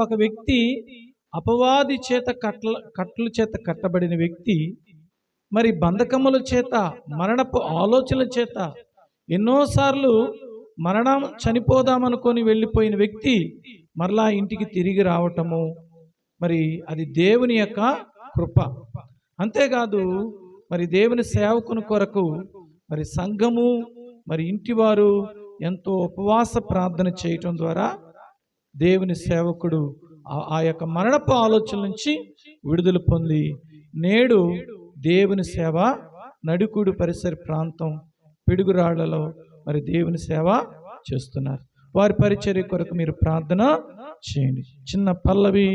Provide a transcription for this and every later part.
ఒక వ్యక్తి అపవాది చేత కట్ల చేత కట్టబడిన వ్యక్తి, మరి బంధకముల చేత, మరణపు ఆలోచనల చేత ఎన్నోసార్లు మరణం చనిపోదామనుకొని వెళ్ళిపోయిన వ్యక్తి మరలా ఇంటికి తిరిగి రావటము, మరి అది దేవుని యొక్క కృప. అంతేకాదు మరి దేవుని సేవకుని కొరకు మరి సంఘము, మరి ఇంటివారు ఎంతో ఉపవాస ప్రార్థన చేయటం ద్వారా దేవుని సేవకుడు ఆ యొక్క మరణపు ఆలోచన నుంచి విడుదల పొంది నేడు దేవుని సేవ నడుకుడు పరిసర ప్రాంతం పిడుగురాళ్లలో మరి దేవుని సేవ చేస్తున్నారు. వారి పరిచర్య కొరకు మీరు ప్రార్థన చేయండి. చిన్న పల్లవి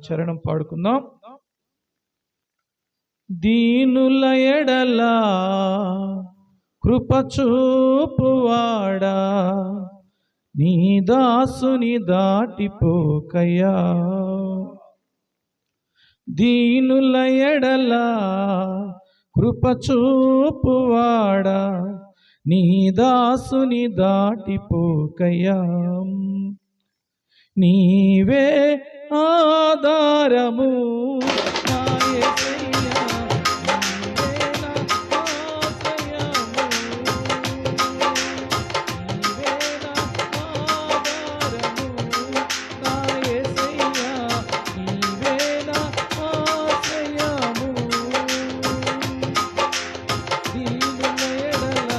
చరణం పాడుకుందాం. దీనుల ఎడల కృప చూపువాడా, నీ దాసుని దాటిపోకయ్యా. దీనుల ఎడల కృప చూపువాడా, నీ దాసుని దాటిపోకయ్యా. నీవే ఆధారము నా యేసయ్యా, నీవే నా ఆశ్రయము, నీవే నా ఆధారము నా యేసయ్యా, నీవే నా ఆశ్రయము. దీనుల ఎడల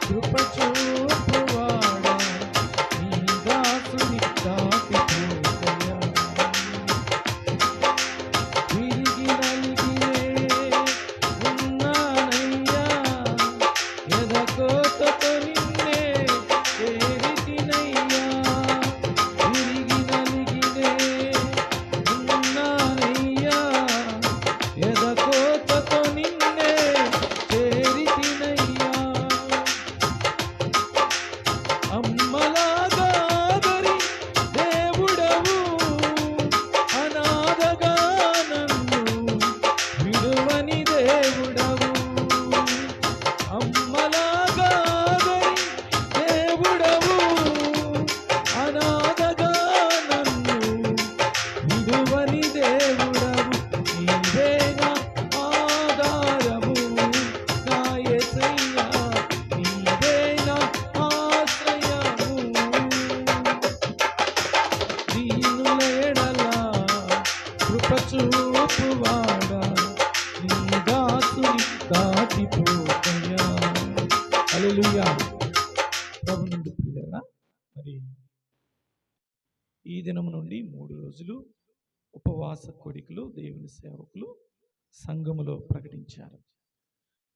కృప చూపువాడా, నీ దాసుని దాటిపోకయ్యా. విరిగి నలిగినే ఉన్నానయ్యా, ఎదకోతతో నిన్నే చేరితినయ్యా. విరిగి నలిగినే ఉన్నానయ్యా, ఎదకోతతో నిన్నే చేరితినయ్యా. అమ్మలాగా ఆదరి దేవుడవు, అనాథగా నన్ను విడువని దేవుడవు. అమ్మలాగా ఆదరి దేవుడవు, అనాథగా నన్ను విడువని దేవుడవు. నీవే నా ఆధారము నా యేసయ్యా, నీవే నా ఆశ్రయము. దీనుల ఎడల కృప చూపువాడా, నీ దాసుని దాటిపోకయ్యా. హల్లెలూయా. ప్రభునందు ప్రియులారా, మరి ఈ దినం నుండి 3 రోజులు ఉపవాస కోడికలు దేవుని సేవకులు సంఘములో ప్రకటించారు.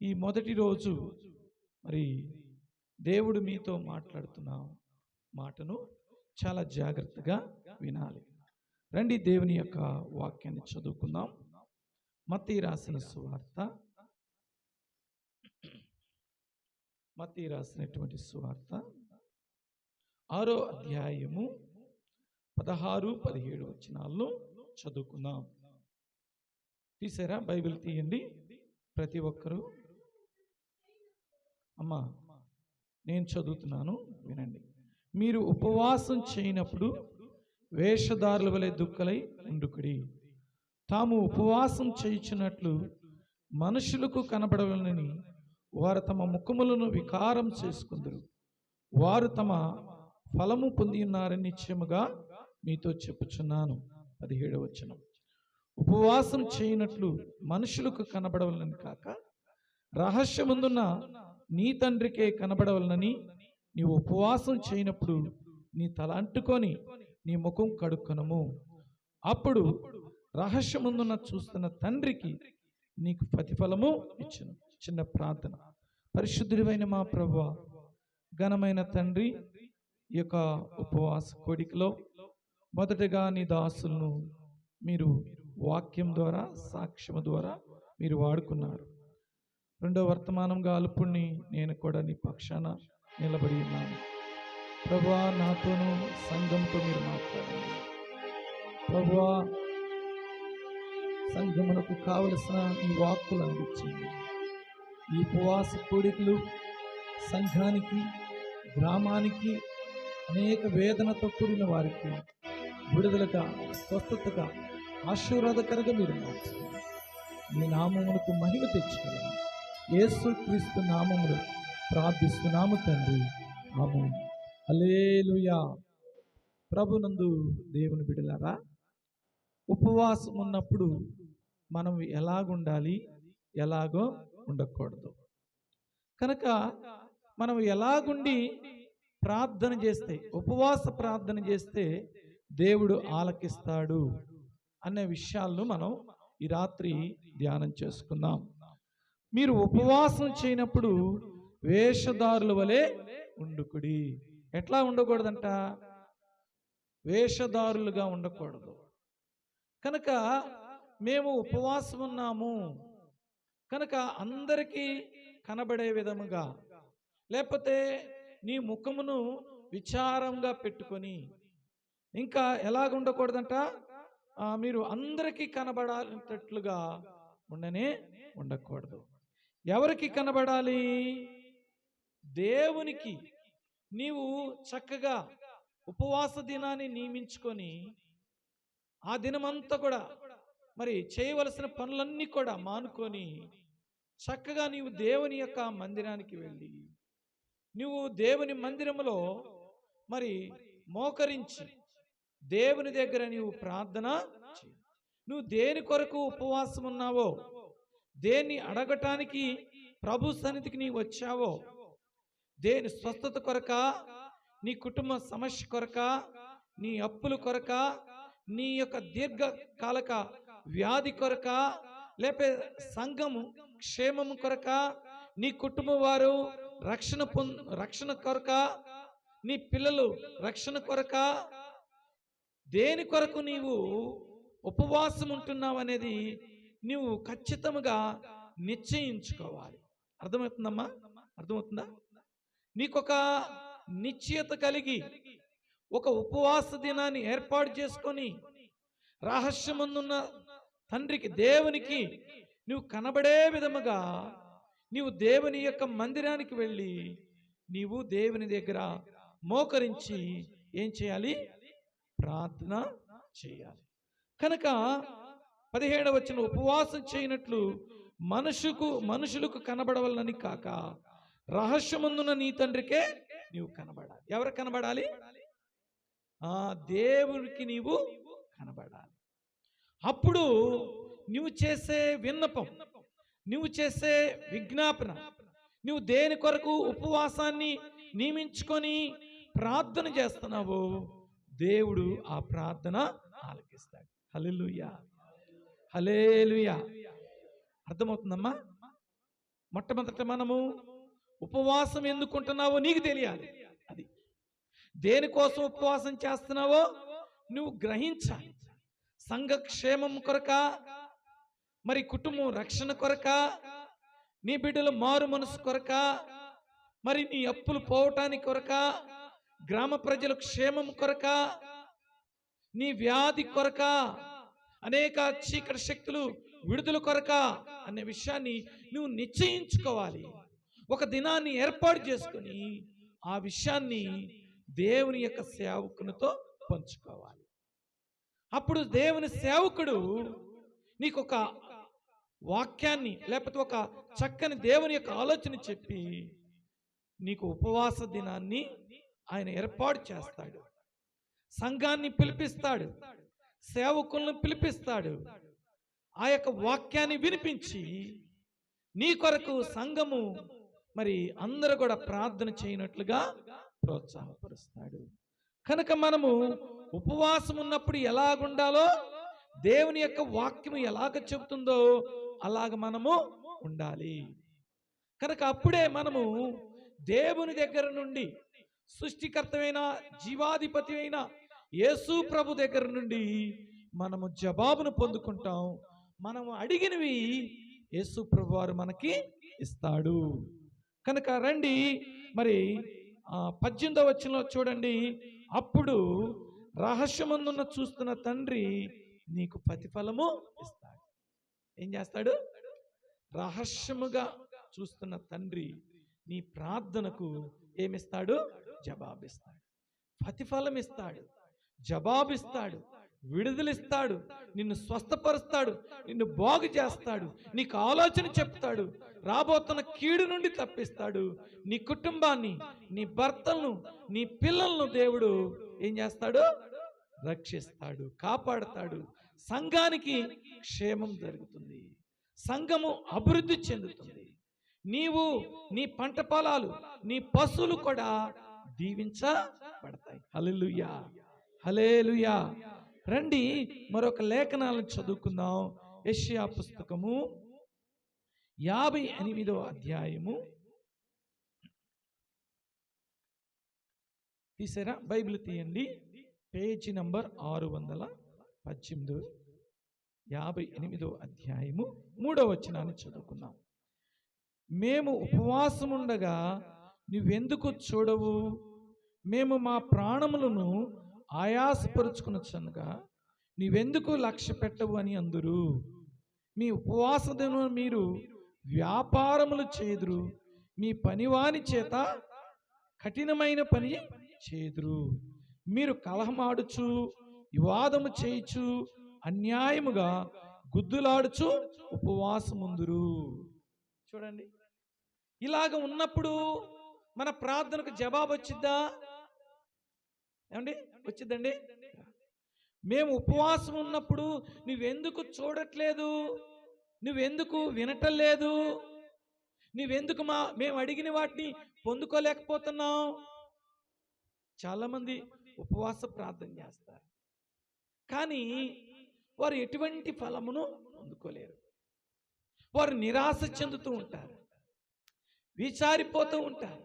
ఈ మొదటి రోజు మరి దేవుడు మీతో మాట్లాడుతున్న మాటను చాలా జాగ్రత్తగా వినాలి. రండి దేవుని యొక్క వాక్యాన్ని చదువుకుందాం. మత్తయి రాసిన సువార్త, మత్తయి రాసినటువంటి సువార్త 6వ అధ్యాయము 16, 17 వచనాలను చదువుకుందాం. తీసారా? బైబిల్ తీయండి ప్రతి ఒక్కరూ. అమ్మా, నేను చదువుతున్నాను, వినండి. మీరు ఉపవాసం చేయనప్పుడు వేషధారుల వలె దుఃఖలై ఉండుకుడి. తాము ఉపవాసం చేయుచున్నట్లు మనుషులకు కనబడవలనని వారు తమ ముఖములను వికారం చేసుకుందరు. వారు తమ ఫలము పొంది ఉన్నారని నిశ్చయముగా మీతో చెప్పుచున్నాను. 17వ వచనం. ఉపవాసం చేయనట్లు మనుషులకు కనబడవలనని కాక రహస్యమందున్న నీ తండ్రికే కనబడవలనని నీవు ఉపవాసం చేయనప్పుడు నీ తల అంటుకొని నీ ముఖం కడుక్కొనము. అప్పుడు రహస్యమందున్న చూస్తున్న తండ్రికి నీకు ప్రతిఫలము ఇచ్చును. చిన్న ప్రార్థన. పరిశుద్ధుడైన మా ప్రభువా, ఘనమైన తండ్రి, ఈ యొక్క ఉపవాస కోడికలో మొదటగా నీ దాసులను మీరు వాక్యం ద్వారా, సాక్ష్యం ద్వారా మీరు వాడుకున్నారు. రెండవ వర్తమానంగా అల్పుణ్ణి నేను కూడా నీ పక్షాన నిలబడి ఉన్నాను. ప్రభువా, నాతోనూ సంఘంతో మీరు మాట్లాడండి. ప్రభువా, సంఘమునకు కావలసిన ఈ వాక్కులు అందించండి. ఈ ఉపవాస కోడికలు సంఘానికి, గ్రామానికి, అనేక వేదనతో కూడిన వారికి విడుదలగా, స్వస్థతగా, ఆశీర్వాదకరంగా మీరు మార్చండి. మీ నామమునకు మహిమ తెచ్చుకోండి. యేసుక్రీస్తు నామములో ప్రార్థిస్తున్నాము తండ్రి, ఆమేన్. హల్లెలూయా. ప్రభునందు దేవుని బిడ్డలారా, ఉపవాసం ఉన్నప్పుడు మనం ఎలాగుండాలి, ఎలాగో ఉండకూడదు. కనుక మనం ఎలాగుండి ప్రార్థన చేస్తే, ఉపవాస ప్రార్థన చేస్తే దేవుడు ఆలకిస్తాడు అనే విషయాలను మనం ఈ రాత్రి ధ్యానం చేసుకుందాం. మీరు ఉపవాసం చేయనప్పుడు వేషధారుల వలె ఉండుకుడి. ఎట్లా ఉండకూడదంట? వేషధారులుగా ఉండకూడదు. కనుక మేము ఉపవాసం ఉన్నాము కనుక అందరికీ కనబడే విధముగా, లేకపోతే నీ ముఖమును విచారంగా పెట్టుకొని, ఇంకా ఎలాగ ఉండకూడదంట? మీరు అందరికీ కనబడాలన్నట్లుగా ఉండకూడదు. ఎవరికి కనబడాలి? దేవునికి. నీవు చక్కగా ఉపవాస దినాన్ని నియమించుకొని ఆ దినమంతా కూడా మరి చేయవలసిన పనులన్నీ కూడా మానుకొని చక్కగా నీవు దేవుని యొక్క మందిరానికి వెళ్ళి, నువ్వు దేవుని మందిరములో మరి మోకరించి దేవుని దగ్గర నీవు ప్రార్థన చేయి. నువ్వు దేని కొరకు ఉపవాసం ఉన్నావో, దేన్ని అడగటానికి ప్రభు సన్నిధికి నీవు వచ్చావో, దేని స్వస్థత కొరక, నీ కుటుంబ సమస్య కొరక, నీ అప్పుల కొరక, నీ యొక్క దీర్ఘకాలక వ్యాధి కొరక, లేకపోతే సంఘము క్షేమము కొరక, నీ కుటుంబం వారు రక్షణ కొరక, నీ పిల్లలు రక్షణ కొరక, దేని కొరకు నీవు ఉపవాసం ఉంటున్నావు అనేది నీవు ఖచ్చితంగా నిశ్చయించుకోవాలి. అర్థమవుతుందమ్మా? అర్థమవుతుందా? నీకొక నిశ్చయత కలిగి ఒక ఉపవాస దినాన్ని ఏర్పాటు చేసుకొని రహస్యమందున్న తండ్రికి, దేవునికి నువ్వు కనబడే విధముగా నీవు దేవుని యొక్క మందిరానికి వెళ్ళి నీవు దేవుని దగ్గర మోకరించి ఏం చేయాలి? ప్రార్థన చేయాలి. కనుక 17వ వచనం, ఉపవాసం చేయనట్లు మనుషులకు కనబడవలనని కాక రహస్యమందున నీ తండ్రికే నీవు కనబడాలి. ఎవరు కనబడాలి? దేవునికి నీవు కనబడాలి. అప్పుడు నువ్వు చేసే విన్నపం, నువ్వు చేసే విజ్ఞాపన, నువ్వు దేని కొరకు ఉపవాసాన్ని నియమించుకొని ప్రార్థన చేస్తున్నావు, దేవుడు ఆ ప్రార్థన ఆలకిస్తాడు. హల్లెలూయా, హల్లెలూయా. అర్థమవుతుందమ్మా? మొట్టమొదట మనము ఉపవాసం ఎందుకుంటున్నావో నీకు తెలియాలి. అది దేనికోసం ఉపవాసం చేస్తున్నావో నువ్వు గ్రహించాలి. సంఘక్షేమం కొరక, మరి కుటుంబం రక్షణ కొరక, నీ బిడ్డల మారు మనసు కొరక, మరి నీ అప్పులు పోవటానికి కొరక, గ్రామ ప్రజల క్షేమం కొరక, నీ వ్యాధి కొరక, అనేక చీకటి శక్తులు విడుదల కొరక అనే విషయాన్ని నువ్వు నిశ్చయించుకోవాలి. ఒక దినాన్ని ఏర్పాటు చేసుకుని ఆ విషయాన్ని దేవుని యొక్క సేవకునితో పంచుకోవాలి. అప్పుడు దేవుని సేవకుడు నీకు ఒక వాక్యాన్ని, లేకపోతే ఒక చక్కని దేవుని యొక్క ఆలోచన చెప్పి నీకు ఉపవాస దినాన్ని ఆయన ఏర్పాటు చేస్తాడు. సంఘాన్ని పిలిపిస్తాడు, సేవకులను పిలిపిస్తాడు. ఆ యొక్క వాక్యాన్ని వినిపించి నీ కొరకు సంఘము మరి అందరూ కూడా ప్రార్థన చేయనట్లుగా ప్రోత్సాహపరుస్తాడు. కనుక మనము ఉపవాసం ఉన్నప్పుడు ఎలాగుండాలో, దేవుని యొక్క వాక్యము ఎలాగ చెబుతుందో అలాగ మనము ఉండాలి. కనుక అప్పుడే మనము దేవుని దగ్గర నుండి, సృష్టికర్తమైన జీవాధిపతి అయిన యేసు ప్రభు దగ్గర నుండి మనము జవాబును పొందుకుంటాం. మనము అడిగినవి యేసు ప్రభు వారు మనకి ఇస్తాడు. కనుక రండి, మరి 18వ వచనంలో చూడండి. అప్పుడు రహస్యమందున్న చూస్తున్న తండ్రి నీకు ప్రతిఫలము ఇస్తాడు. ఏం చేస్తాడు? రహస్యముగా చూస్తున్న తండ్రి నీ ప్రార్థనకు ఏమిస్తాడు? జవాబిస్తాడు, ప్రతిఫలం ఇస్తాడు. జవాబిస్తాడు, విడుదలిస్తాడు, నిన్ను స్వస్థపరుస్తాడు, నిన్ను బాగు చేస్తాడు, నీకు ఆలోచన చెప్తాడు, రాబోతున్న కీడు నుండి తప్పిస్తాడు. నీ కుటుంబాన్ని, నీ భర్తలను, నీ పిల్లలను దేవుడు ఏం చేస్తాడు? రక్షిస్తాడు, కాపాడతాడు. సంఘానికి క్షేమం జరుగుతుంది, సంఘము అభివృద్ధి చెందుతుంది. నీవు, నీ పంట పొలాలు, నీ పశువులు కూడా దీవించబడతాయి. హల్లెలూయా, హల్లెలూయా. రండి మరొక లేఖనాలను చదువుకుందాం. యెషయా పుస్తకము 58వ అధ్యాయము. తీసారా? బైబిల్ తీయండి, పేజీ నంబర్ 618. 58వ అధ్యాయము 3వ వచనాన్ని చదువుకుందాం. మేము ఉపవాసముండగా నువ్వెందుకు చూడవు? మేము మా ప్రాణములను ఆయాసపరుచుకునొచ్చనగా నీవెందుకు లక్ష్య పెట్టవు అని అందురు. మీ ఉపవాస దినమున మీరు వ్యాపారములు చేదురు, మీ పనివాని చేత కఠినమైన పని చేదురు. మీరు కలహమాడుచు, వివాదము చేయుచు, అన్యాయముగా గుద్దులాడుచు ఉపవాసముందురు. చూడండి, ఇలాగ ఉన్నప్పుడు మన ప్రార్థనకు జవాబు వచ్చిద్దా? ఏమండి, వచ్చిద్దండి? మేము ఉపవాసం ఉన్నప్పుడు నువ్వెందుకు చూడట్లేదు? నువ్వెందుకు వినటలేదు? నువ్వెందుకు మేము అడిగిన వాటిని పొందుకోలేకపోతున్నావు? చాలామంది ఉపవాస ప్రార్థన చేస్తారు, కానీ వారు ఎటువంటి ఫలమును పొందుకోలేరు. వారు నిరాశ చెందుతూ ఉంటారు, విచారిపోతూ ఉంటారు.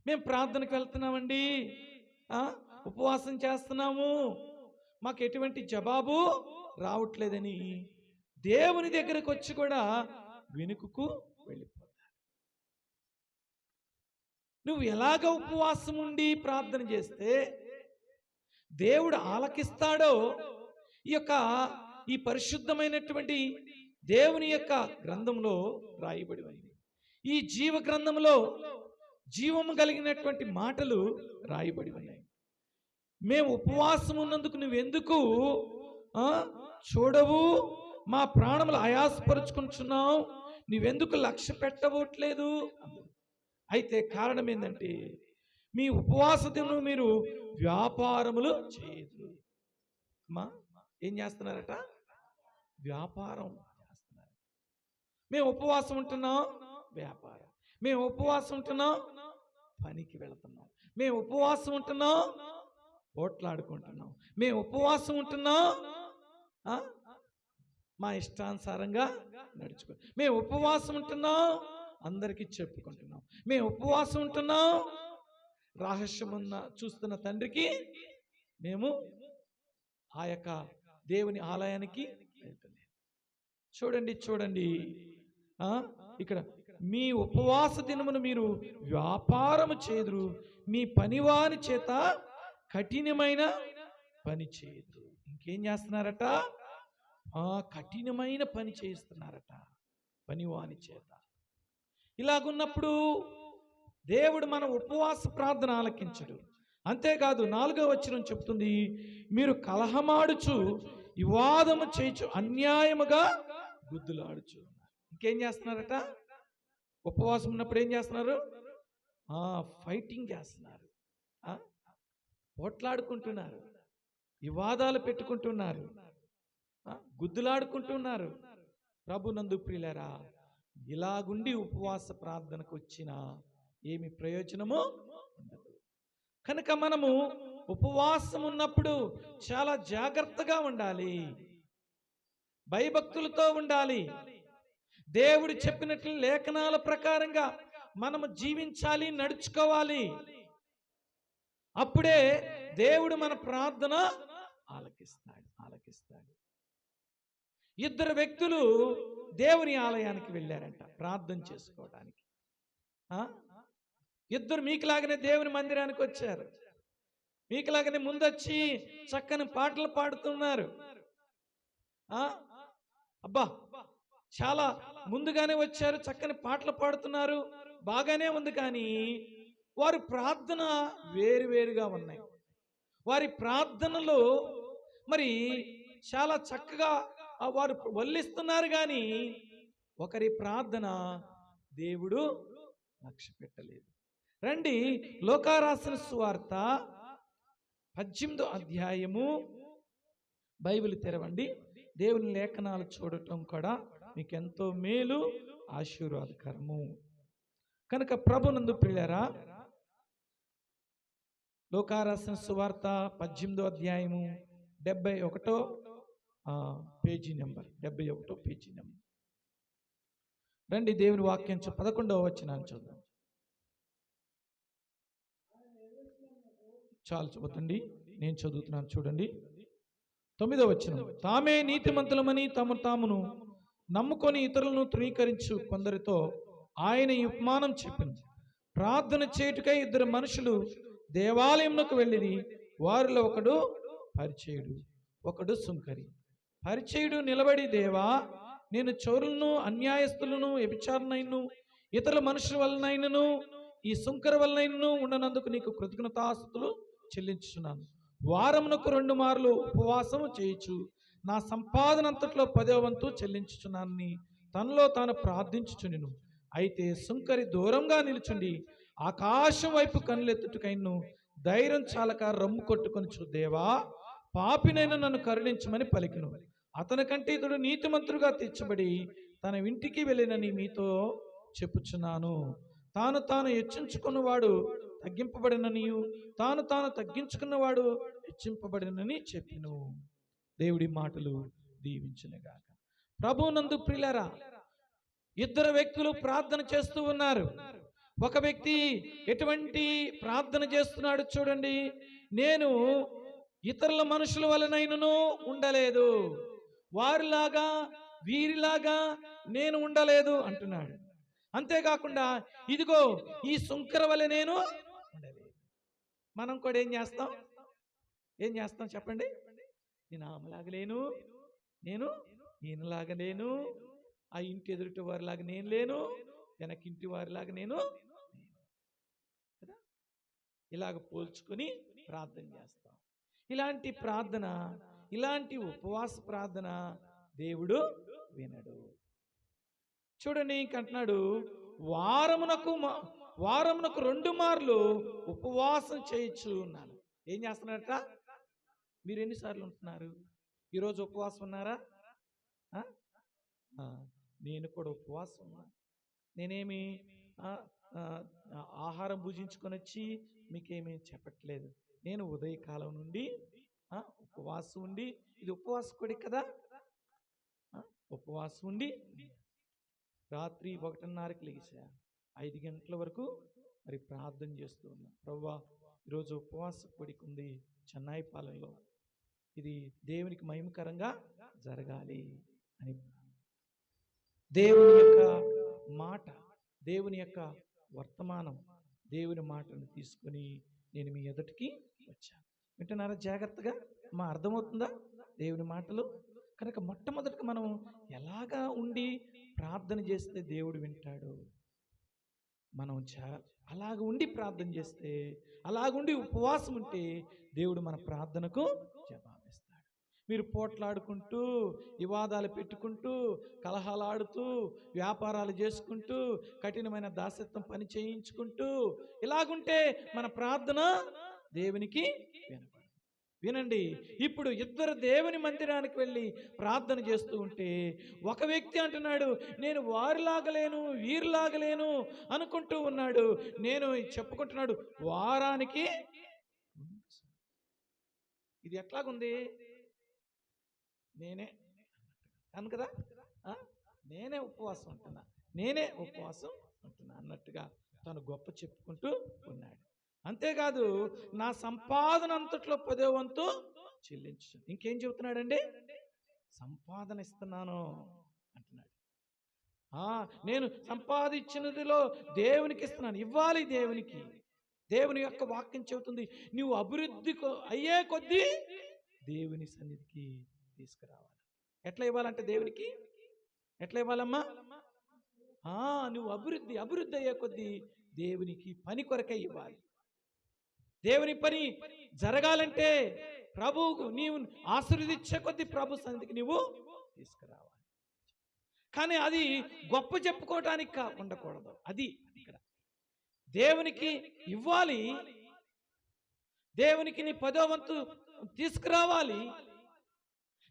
మేము ప్రార్థనకు వెళ్తున్నామండి, ఉపవాసం చేస్తున్నాము, మాకు ఎటువంటి జవాబు రావట్లేదని దేవుని దగ్గరకు వచ్చి కూడా వెనుకకు వెళ్ళిపోతారు. నువ్వు ఎలాగ ఉపవాసం ఉండి ప్రార్థన చేస్తే దేవుడు ఆలకిస్తాడో ఈ పరిశుద్ధమైనటువంటి దేవుని యొక్క గ్రంథంలో రాయబడి ఉంది. ఈ జీవ గ్రంథంలో జీవము కలిగినటువంటి మాటలు రాయబడి ఉన్నాయి. మేము ఉపవాసం ఉన్నందుకు నువ్వెందుకు చూడవు? మా ప్రాణములు ఆయాసపరుచుకుంటున్నావు, నువ్వెందుకు లక్ష్య పెట్టవట్లేదు? అయితే కారణం ఏంటంటే, మీ ఉపవాస దినం మీరు వ్యాపారములు చేయదు. అమ్మా, ఏం చేస్తున్నారట? వ్యాపారం చేస్తున్నారు. మేము ఉపవాసం ఉంటున్నాం, వ్యాపారం. మేము ఉపవాసం ఉంటున్నాం, పనికి వెళుతున్నాం. మేము ఉపవాసం ఉంటున్నాం, ఓట్లాడుకుంటున్నాం. మేము ఉపవాసం ఉంటున్నాం, మా ఇష్టానుసారంగా నడుచుకో. మేము ఉపవాసం ఉంటున్నాం, అందరికీ చెప్పుకుంటున్నాం. మేము ఉపవాసం ఉంటున్నాం, రహస్యమున్న చూస్తున్న తండ్రికి మేము ఆ యొక్క దేవుని ఆలయానికి వెళ్తలేదు. చూడండి, ఇక్కడ మీ ఉపవాస దినమును మీరు వ్యాపారము చేదురు, మీ పనివాని చేత కఠినమైన పని చేదురు. ఇంకేం చేస్తున్నారట? కఠినమైన పని చేస్తున్నారట పనివాని చేత. ఇలాగున్నప్పుడు దేవుడు మన ఉపవాస ప్రార్థన ఆలకించడు. అంతేకాదు 4వ వచనం చెప్తుంది, మీరు కలహమాడుచు, వివాదము చేయుచు, అన్యాయముగా గుద్దులాడుచు. ఇంకేం చేస్తున్నారట? ఉపవాసం ఉన్నప్పుడు ఏం చేస్తున్నారు? ఫైటింగ్ చేస్తున్నారు, పోట్లాడుకుంటున్నారు, వివాదాలు పెట్టుకుంటున్నారు, గుద్దులాడుకుంటున్నారు. ప్రభునందు ప్రియులారా, ఇలాగుండి ఉపవాస ప్రార్థనకు వచ్చిన ఏమి ప్రయోజనమో ఉండదు. కనుక మనము ఉపవాసం ఉన్నప్పుడు చాలా జాగ్రత్తగా ఉండాలి, భయభక్తులతో ఉండాలి. దేవుడు చెప్పినట్లు లేఖనాల ప్రకారంగా మనము జీవించాలి, నడుచుకోవాలి. అప్పుడే దేవుడు మన ప్రార్థన ఆలకిస్తాడు. 2 వ్యక్తులు దేవుని ఆలయానికి వెళ్ళారంట ప్రార్థన చేసుకోవడానికి. 2 మీకులాగానే దేవుని మందిరానికి వచ్చారు. మీకులాగానే ముందొచ్చి చక్కని పాటలు పాడుతున్నారు. అబ్బా, చాలా ముందుగానే వచ్చారు, చక్కని పాటలు పాడుతున్నారు, బాగానే ఉంది. కానీ వారు ప్రార్థన వేరువేరుగా ఉన్నాయి. వారి ప్రార్థనలో మరి చాలా చక్కగా వారు వల్లిస్తున్నారు, కానీ ఒకరి ప్రార్థన దేవుడు లక్ష్య పెట్టలేదు. రండి, లూకా రాసిన సువార్త 18వ అధ్యాయము. బైబిల్ తెరవండి. దేవుని లేఖనాలు చూడటం కూడా మీకు ఎంతో మేలు, ఆశీర్వాదకరము. కనుక ప్రభునందు ప్రియులారా, లూకా రాసిన సువార్త 18వ అధ్యాయము 71వ పేజీ నెంబర్. 71వ పేజీ నెంబర్. రండి, దేవుని వాక్యం 11వ వచనాన్ని చూద్దాం. చాలు చదువుతండి, నేను చదువుతున్నాను చూడండి. 9వ వచనం. తామే నీతిమంతులమని తామును నమ్ముకొని ఇతరులను తృణీకరించు కొందరితో ఆయన ఈ ఉపమానం చెప్పిను. ప్రార్థన చేయుటకై ఇద్దరు మనుషులు దేవాలయంలోకి వెళ్ళిరి. వారిలో ఒకడు పరిచయుడు, ఒకడు సుంకరి. పరిచయుడు నిలబడి, దేవా, నేను చోరులను, అన్యాయస్తులను, వ్యభిచారులనైనను, ఇతరుల మనుషుల వలనైనను, ఈ సుంకర వలనైనను ఉండనందుకు నీకు కృతజ్ఞతాస్తుతులు చెల్లించుచున్నాను. వారమునకు 2 మార్లు ఉపవాసము చేయుచు నా సంపాదన అంతట్లో 10వ వంతు చెల్లించుచున్నానని తనలో తాను ప్రార్థించుచుండెను. అయితే సుంకరి దూరంగా నిలుచుండి ఆకాశం వైపు కన్నులెత్తుటకైను ధైర్యం చాలక రమ్ము కొట్టుకొనుచు, దేవా, పాపినైనా నన్ను కరుణించమని పలికెను. అతని కంటే ఇతడు నీతిమంతుడుగా తీర్చబడి తన ఇంటికి వెళ్ళినని మీతో చెప్పుచున్నాను. తాను హెచ్చించుకున్నవాడు తగ్గింపబడిననియు, తాను తగ్గించుకున్నవాడు హెచ్చింపబడినని చెప్పిను. దేవుడి మాటలు దీవించునుగాక. ప్రభువునందు ప్రియులారా, ఇద్దరు వ్యక్తులు ప్రార్థన చేస్తూ ఉన్నారు. ఒక వ్యక్తి ఎటువంటి ప్రార్థన చేస్తున్నాడు చూడండి. నేను ఇతరుల మనుషుల వలనైనను ఉండలేదు, వారిలాగా వీరిలాగా నేను ఉండలేదు అంటున్నాడు. అంతేకాకుండా ఇదిగో ఈ సుంకర వలె నేను ఉండలేదు. మనం కూడా ఏం చేస్తాం చెప్పండి? నేను ఆమెలాగా లేను, నేను ఈయనలాగా లేను, ఆ ఇంటి ఎదుటి వారిలాగా నేను లేను, వెనకింటి వారిలాగా నేను కదా, ఇలాగ పోల్చుకొని ప్రార్థన చేస్తాం. ఇలాంటి ప్రార్థన, ఇలాంటి ఉపవాస ప్రార్థన దేవుడు వినడు. చూడండి, ఇంకంటున్నాడు, వారమునకు 2 మార్లు ఉపవాసం చేయొచ్చు ఉన్నాను. ఏం చేస్తున్నాడట? మీరు ఎన్నిసార్లు ఉంటున్నారు? ఈరోజు ఉపవాసం ఉన్నారా? నేను కూడా ఉపవాసం ఉన్నా. నేనేమి ఆహారం భుజించుకొని వచ్చి మీకేమీ చెప్పట్లేదు. నేను ఉదయకాలం నుండి ఉపవాసం ఉండి, ఇది ఉపవాస కొడి కదా, ఉపవాసం ఉండి రాత్రి 1:30కి లేచా, 5 గంటల వరకు మరి ప్రార్థన చేస్తూ ఉన్నా. ప్రభువా, ఈరోజు ఉపవాస కొడికి ఉంది చెన్నాయిపాలెంలో, ఇది దేవునికి మహిమకరంగా జరగాలి అని దేవుని యొక్క మాట, దేవుని యొక్క వర్తమానం, దేవుని మాటను తీసుకొని నేను మీ ఎదుటికి వచ్చాను. వింటున్నారా జాగ్రత్తగా? అర్థమవుతుందా దేవుని మాటలు? కనుక మొట్టమొదటిగా మనం ఎలాగా ఉండి ప్రార్థన చేస్తే దేవుడు వింటాడు? మనం అలాగ ఉండి ప్రార్థన చేస్తే, అలాగుండి ఉపవాసం ఉంటే దేవుడు మన ప్రార్థనకు జవాబిస్తాడు. మీరు పోట్లాడుకుంటూ, వివాదాలు పెట్టుకుంటూ, కలహాలాడుతూ, వ్యాపారాలు చేసుకుంటూ, కఠినమైన దాసత్వం పని చేయించుకుంటూ ఇలాగుంటే మన ప్రార్థన దేవునికి వినపడదు. వినండి, ఇప్పుడు ఇద్దరు దేవుని మందిరానికి వెళ్ళి ప్రార్థన చేస్తూ ఉంటే ఒక వ్యక్తి అంటున్నాడు, నేను వారిలాగలేను, వీరిలాగలేను అనుకుంటూ ఉన్నాడు. నేను చెప్పుకుంటున్నాడు, వారానికి ఇది ఎట్లాగుంది, నేనే అను కదా, నేనే ఉపవాసం ఉంటున్నా అన్నట్టుగా తను గొప్ప చెప్పుకుంటూ ఉన్నాడు. అంతేకాదు, నా సంపాదన అంతట్లో 10వ వంతు చెల్లించు. ఇంకేం చెబుతున్నాడండి? సంపాదన ఇస్తున్నాను అంటున్నాడు. నేను సంపాదించినదిలో దేవునికి ఇస్తున్నాను, ఇవ్వాలి దేవునికి. దేవుని యొక్క వాక్యం చెబుతుంది, నువ్వు అభివృద్ధి అయ్యే కొద్దీ దేవుని సన్నిధికి తీసుకురావాలి. ఎట్లా ఇవ్వాలంటే దేవునికి ఎట్లా ఇవ్వాలమ్మా? నువ్వు అభివృద్ధి అయ్యే కొద్దీ దేవునికి పని కొరకై ఇవ్వాలి. దేవుని పని జరగాలంటే ప్రభువుకు నీవు ఆశీర్వదించే కొద్దీ ప్రభు సన్నిధికి నీవు తీసుకురావాలి. కానీ అది గొప్ప చెప్పుకోవటానికి ఉండకూడదు. అది ఇక్కడ దేవునికి ఇవ్వాలి, దేవునికి నీ 10వ వంతు తీసుకురావాలి,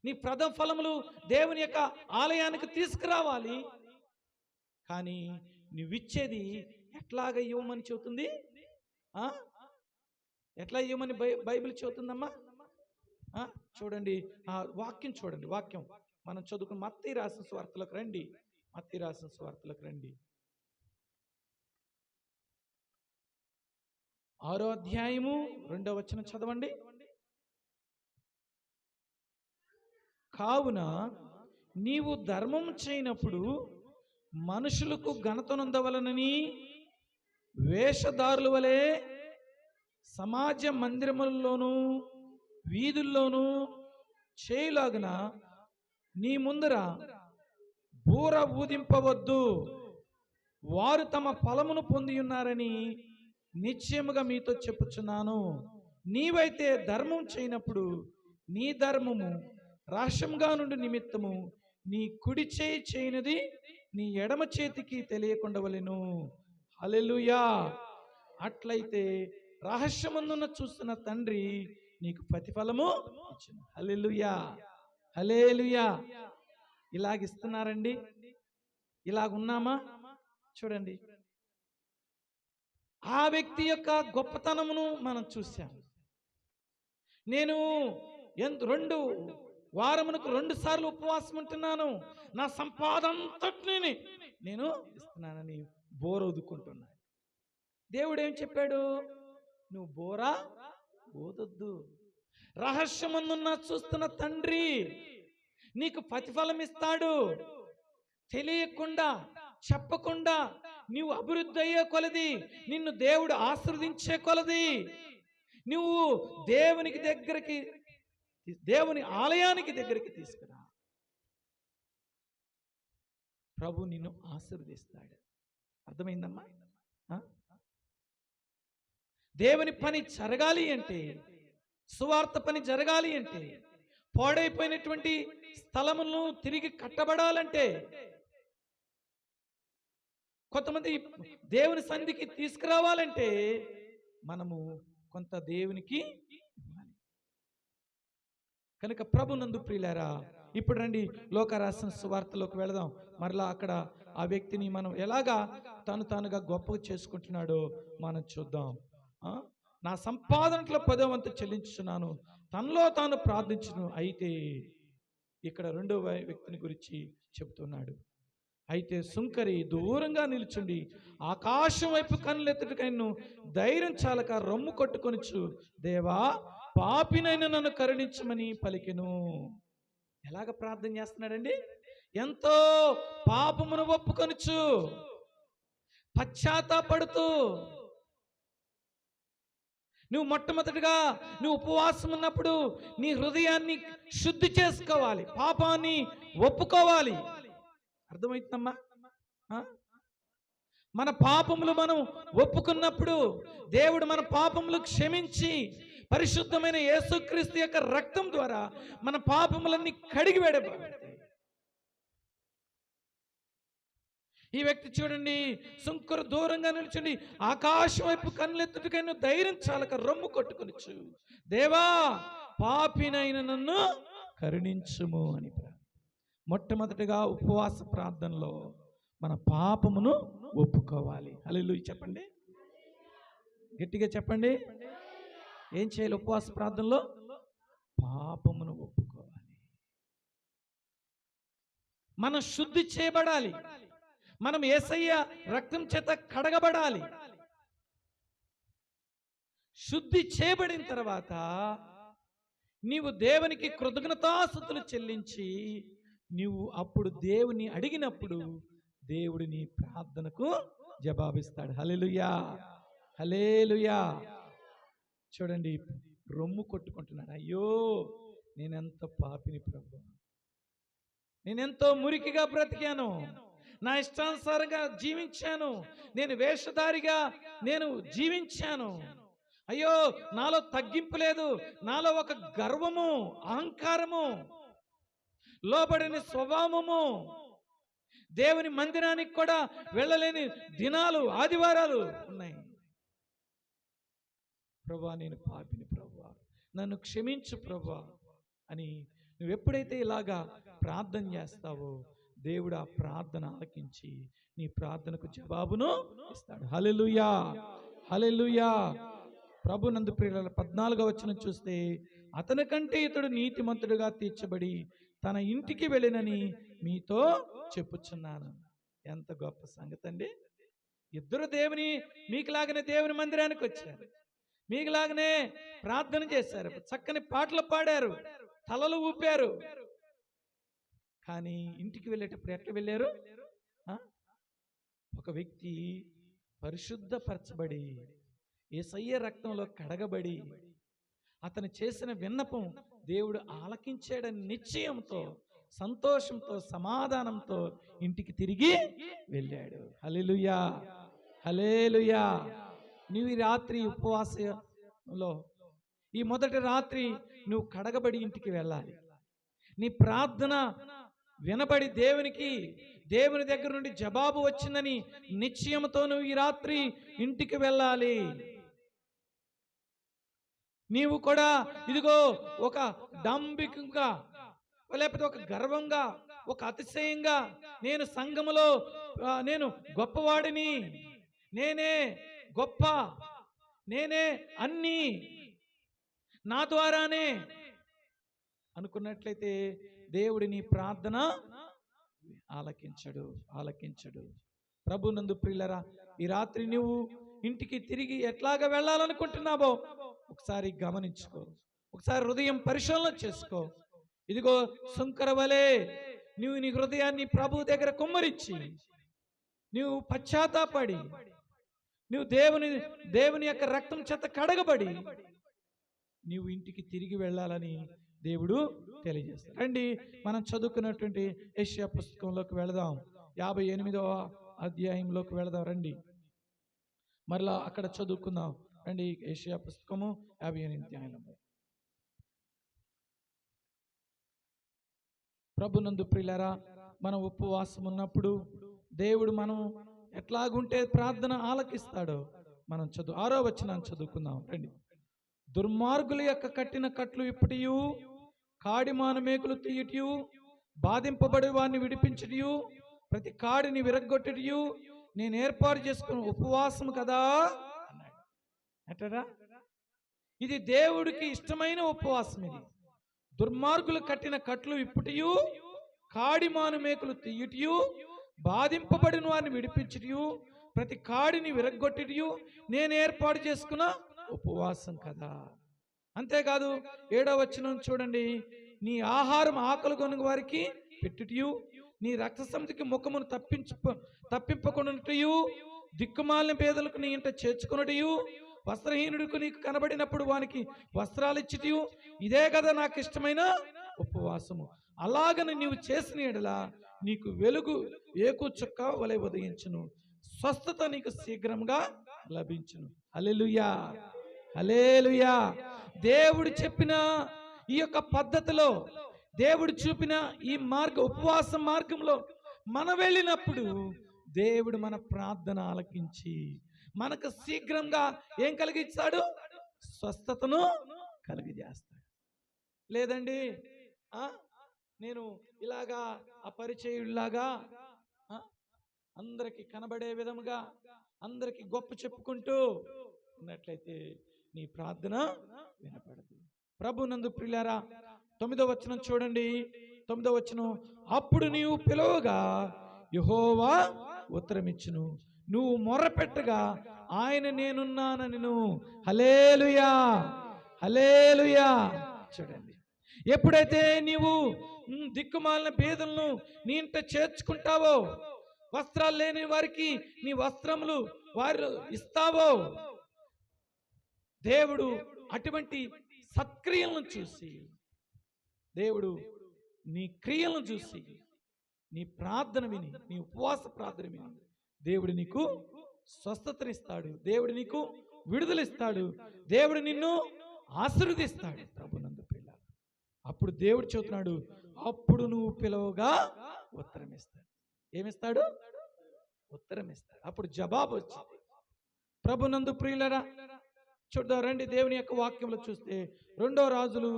నీ ప్రథమ ఫలములు దేవుని యొక్క ఆలయానికి తీసుకురావాలి. కానీ నువ్విచ్చేది ఎట్లాగ ఇవ్వమని చెబుతుంది? ఎట్లా ఇవ్వమని బైబిల్ చెబుతుందమ్మా? చూడండి, వాక్యం చూడండి. వాక్యం మనం చదువుకుని మత్తయి రాసిన సువార్తలకు రండి. మత్తయి రాసిన సువార్తలకు రండి. 6వ అధ్యాయము 2వ వచనం చదవండి. కావున నీవు ధర్మం చేయనప్పుడు మనుషులకు ఘనతనొందవలనని వేషధారుల వలె సమాజ మందిరములలోనూ వీధుల్లోనూ చేయలాగున నీ ముందర బూర ఊదింపవద్దు. వారు తమ ఫలమును పొంది ఉన్నారని నిశ్చయముగా మీతో చెప్పుచున్నాను. నీవైతే ధర్మం చేయనప్పుడు నీ ధర్మము రహస్యంగా నుండి నిమిత్తము నీ కుడి చేయి చేయనిది నీ ఎడమ చేతికి తెలియకుండవలెను. హల్లెలూయా. అట్లయితే రహస్యమందున చూస్తున్న తండ్రి నీకు ప్రతిఫలము ఇచ్చును. హల్లెలూయా, హల్లెలూయా. ఇలాగిస్తున్నారండి? ఇలాగున్నామా? చూడండి, ఆ వ్యక్తి యొక్క గొప్పతనమును మనం చూసాం. నేను 2 వారమునకు 2 సార్లు ఉపవాసం ఉంటున్నాను, నా సంపాదంతటిని నేను ఇస్తున్నానని బోరొదుకుంటున్నాడు. దేవుడు ఏం చెప్పాడు? నువ్వు బోరా ఓదొద్దు. రహస్యమందున్న చూస్తున్న తండ్రి నీకు ప్రతిఫలం ఇస్తాడు. తెలియకుండా చెప్పకుండా నీవు అభివృద్ధి అయ్యే కొలది, నిన్ను దేవుడు ఆశీర్వదించే కొలది, నువ్వు దేవునికి దగ్గరికి, దేవుని ఆలయానికి దగ్గరికి తీసుకురా, ప్రభు నిన్ను ఆశీర్వదిస్తాడు. అర్థమైందమ్మా? దేవుని పని జరగాలి అంటే, సువార్త పని జరగాలి అంటే, పాడైపోయినటువంటి స్థలములను తిరిగి కట్టబడాలంటే, కొంతమంది దేవుని సన్నిధికి తీసుకురావాలంటే మనము కొంత దేవునికి ఇవ్వాలి. కనుక ప్రభునందు ప్రియులారా, ఇప్పుడు రండి లోక రాసిన సువార్తలోకి వెళదాం. మరలా అక్కడ ఆ వ్యక్తిని మనం ఎలాగా తానుగా గొప్పగా చేసుకుంటున్నాడో మనం చూద్దాం. నా సంపాదనలో 10వ వంతు చెల్లించుచున్నాను, తనలో తాను ప్రార్థించును. అయితే ఇక్కడ 2వ వ్యక్తిని గురించి చెబుతున్నాడు. అయితే సుంకరి దూరంగా నిల్చుండి ఆకాశం వైపు కన్నులెత్తుటకైను ధైర్యం చాలక రొమ్ము కొట్టుకొనుచు, దేవా పాపినైనా నన్ను కరుణించమని పలికెను. ఎలాగ ప్రార్థన చేస్తున్నాడండి? ఎంతో పాపమును ఒప్పుకొనుచు, పశ్చాత్తాపడుతూ. నువ్వు మొట్టమొదటిగా నువ్వు ఉపవాసం ఉన్నప్పుడు నీ హృదయాన్ని శుద్ధి చేసుకోవాలి, పాపాన్ని ఒప్పుకోవాలి. అర్థమవుతుందమ్మా? మన పాపములు మనం ఒప్పుకున్నప్పుడు దేవుడు మన పాపములు క్షమించి పరిశుద్ధమైన యేసుక్రీస్తు యొక్క రక్తం ద్వారా మన పాపములన్నీ కడిగి వేయబడతాయి. ఈ వ్యక్తి చూడండి, సుంకరు దూరంగా నిల్చుండి ఆకాశం వైపు కన్నులెత్తుటకైనా ధైర్యం చాలక రొమ్ము కొట్టుకొనిచ్చు, దేవా పాపినైన నన్ను కరుణించుము అని. మొట్టమొదటిగా ఉపవాస ప్రార్థనలో మన పాపమును ఒప్పుకోవాలి. హల్లెలూయా చెప్పండి, గట్టిగా చెప్పండి. ఏం చేయాలి ఉపవాస ప్రార్థనలో? పాపమును ఒప్పుకోవాలి. మనం శుద్ధి చేయబడాలి, మనం యేసయ్య రక్తం చేత కడగబడాలి. శుద్ధి చేయబడిన తర్వాత నీవు దేవునికి కృతజ్ఞతాస్తుతులు చెల్లించి నీవు అప్పుడు దేవుని అడిగినప్పుడు దేవుడు నీ ప్రార్థనకు జవాబిస్తాడు. హల్లెలూయా, హల్లెలూయా. చూడండి, రొమ్ము కొట్టుకుంటున్నాడు. అయ్యో నేనెంత పాపిని ప్రభు, నేనెంతో మురికిగా బ్రతికాను, నా ఇష్టానుసారంగా జీవించాను, నేను వేషధారిగా నేను జీవించాను, అయ్యో నాలో తగ్గింపు లేదు, నాలో ఒక గర్వము, అహంకారము, లోబడిన స్వభావము, దేవుని మందిరానికి కూడా వెళ్ళలేని దినాలు, ఆదివారాలు ఉన్నాయి. ప్రభువా నేను పాపిని ప్రభువా, నన్ను క్షమించు ప్రభువా అని నువ్వు ఎప్పుడైతే ఇలాగా ప్రార్థన చేస్తావో దేవుడు ఆ ప్రార్థన ఆలకించి నీ ప్రార్థనకు జవాబును ఇస్తాడు. హల్లెలూయా, హల్లెలూయా. ప్రభునందు ప్రియుల 14వ వచనం చూస్తే, అతని కంటే ఇతడు నీతిమంతుడుగా తీర్చబడి తన ఇంటికి వెళ్ళినని మీతో చెప్పుచున్నాను. ఎంత గొప్ప సంగతి అండి. ఇద్దరు మీకులాగనే దేవుని మందిరానికి వచ్చారు, మీకులాగనే ప్రార్థన చేశారు, చక్కని పాటలు పాడారు, తలలు ఊపారు. కానీ ఇంటికి వెళ్ళేటప్పుడు ఎట్లా వెళ్ళారు? ఒక వ్యక్తి పరిశుద్ధపరచబడి యేసయ్య రక్తంలో కడగబడి అతను చేసిన విన్నపం దేవుడు ఆలకించాడని నిశ్చయంతో, సంతోషంతో, సమాధానంతో ఇంటికి తిరిగి వెళ్ళాడు. హల్లెలూయా, హల్లెలూయా. నువ్వు ఈ రాత్రి ఉపవాసంలో ఈ మొదటి రాత్రి నువ్వు కడగబడి ఇంటికి వెళ్ళాలి. నీ ప్రార్థన వినబడి దేవుని దగ్గర నుండి జవాబు వచ్చిందని నిశ్చయంతో నువ్వు ఈ రాత్రి ఇంటికి వెళ్ళాలి. నీవు కూడా ఇదిగో ఒక డంబికంగా, లేకపోతే ఒక గర్వంగా, ఒక అతిశయంగా, నేను సంఘములో నేను గొప్పవాడిని, నేనే గొప్ప, నేనే అన్నీ, నా ద్వారానే అనుకున్నట్లయితే దేవుడి నీ ప్రార్థన ఆలకించడు. ప్రభునందు ప్రియులరా, ఈ రాత్రి నువ్వు ఇంటికి తిరిగి ఎట్లాగా వెళ్ళాలనుకుంటున్నావో ఒకసారి గమనించుకో, ఒకసారి హృదయం పరిశీలన చేసుకో. ఇదిగో శంకర వలె నువ్వు నీ హృదయాన్ని ప్రభు దగ్గర కుమ్మరించి నువ్వు పశ్చాత్తాపడి నువ్వు దేవుని యొక్క రక్తం చేత కడగబడి నీవు ఇంటికి తిరిగి వెళ్ళాలని దేవుడు తెలియజేస్తాడు. రండి మనం చదువుకున్నటువంటి యెషయా పుస్తకంలోకి వెళదాం. 58వ అధ్యాయంలోకి వెళదాం. రండి మరలా అక్కడ చదువుకుందాం. రండి యెషయా పుస్తకము 58వ అధ్యాయంలో. ప్రభునందు ప్రియులారా, మనం ఉపవాసం ఉన్నప్పుడు దేవుడు మనం ఎట్లాగుంటే ప్రార్థన ఆలకిస్తాడో మనం 6వ వచనాన్ని చదువుకుందాం. రండి. దుర్మార్గుల యొక్క కట్టిన కట్లు ఇప్పటియు, కాడిమాన మేకులు తీయటియు, బాధింపబడి వారిని విడిపించటియు, ప్రతి కాడిని విరగ్గొట్టటియు నేను ఏర్పాటు చేసుకున్న ఉపవాసం కదా అన్నాడు. అంటారా? ఇది దేవుడికి ఇష్టమైన ఉపవాసం. ఇది దుర్మార్గులు కట్టిన కట్లు ఇప్పటియు, కాడిమాను మేకులు తీయటియు, బాధింపబడిన వారిని విడిపించటియు, ప్రతి కాడిని విరగ్గొట్టటియు నేను ఏర్పాటు చేసుకున్న ఉపవాసం కదా. అంతేకాదు 7వ వచనం చూడండి. నీ ఆహారం ఆకలి కొను వారికి పెట్టుటయు, నీ రక్త సమితికి ముఖమును తప్పింపకొనుటయు, దిక్కుమాలిన పేదలకు నీ ఇంట చేర్చుకొనుటయు, వస్త్రహీనుడికి నీకు కనబడినప్పుడు వానికి వస్త్రాలు ఇచ్చుటయు ఇదే కదా నాకు ఇష్టమైన ఉపవాసము. అలాగని నీవు చేసిన యెడల నీకు వెలుగు ఏకు చుక్క వలె ఉదయించును, స్వస్థత నీకు శీఘ్రంగా లభించును. హల్లెలూయా, హల్లెలూయా. దేవుడు చెప్పిన ఈ యొక్క పద్ధతిలో, దేవుడు చూపిన ఈ ఉపవాస మార్గంలో మనం వెళ్ళినప్పుడు దేవుడు మన ప్రార్థన ఆలకించి మనకు శీఘ్రంగా ఏం కలిగిస్తాడు? స్వస్థతను కలిగజేస్తాడు. లేదండి నేను ఇలాగా అపరిచయుల్లాగా అందరికి కనబడే విధముగా అందరికి గొప్ప చెప్పుకుంటూ ఉన్నట్లయితే నీ ప్రార్థన వినపడదు. ప్రభునందు ప్రియులారా, 9వ వచనం చూడండి. 9వ వచనం, అప్పుడు నీవు పిలువగా యెహోవా ఉత్తరమిచ్చును, నువ్వు మొర్రపెట్టగా ఆయన నేనున్నానని. హల్లెలూయా, హల్లెలూయా. చూడండి, ఎప్పుడైతే నీవు దిక్కుమాలిన పేదలను నీ ఇంట చేర్చుకుంటావో, వస్త్రాలు లేని వారికి నీ వస్త్రములు వారు ఇస్తావో, దేవుడు అటువంటి సత్క్రియలను చూసి, దేవుడు నీ క్రియలను చూసి, నీ ప్రార్థన విని, నీ ఉపవాస ప్రార్థన విని దేవుడు నీకు స్వస్థతనిస్తాడు, దేవుడు నీకు విడుదలిస్తాడు, దేవుడు నిన్ను ఆశీర్వదిస్తాడు. ప్రభునందు పిల్ల, అప్పుడు దేవుడు చెబుతున్నాడు, అప్పుడు నువ్వు పిలవగా ఉత్తరం ఇస్తాడు. ఏమిస్తాడు? ఉత్తరం ఇస్తాడు. అప్పుడు జవాబు వచ్చింది. ప్రభునందు ప్రియులరా, చూద్దాం రండి. దేవుని యొక్క వాక్యంలో చూస్తే 2 రాజులు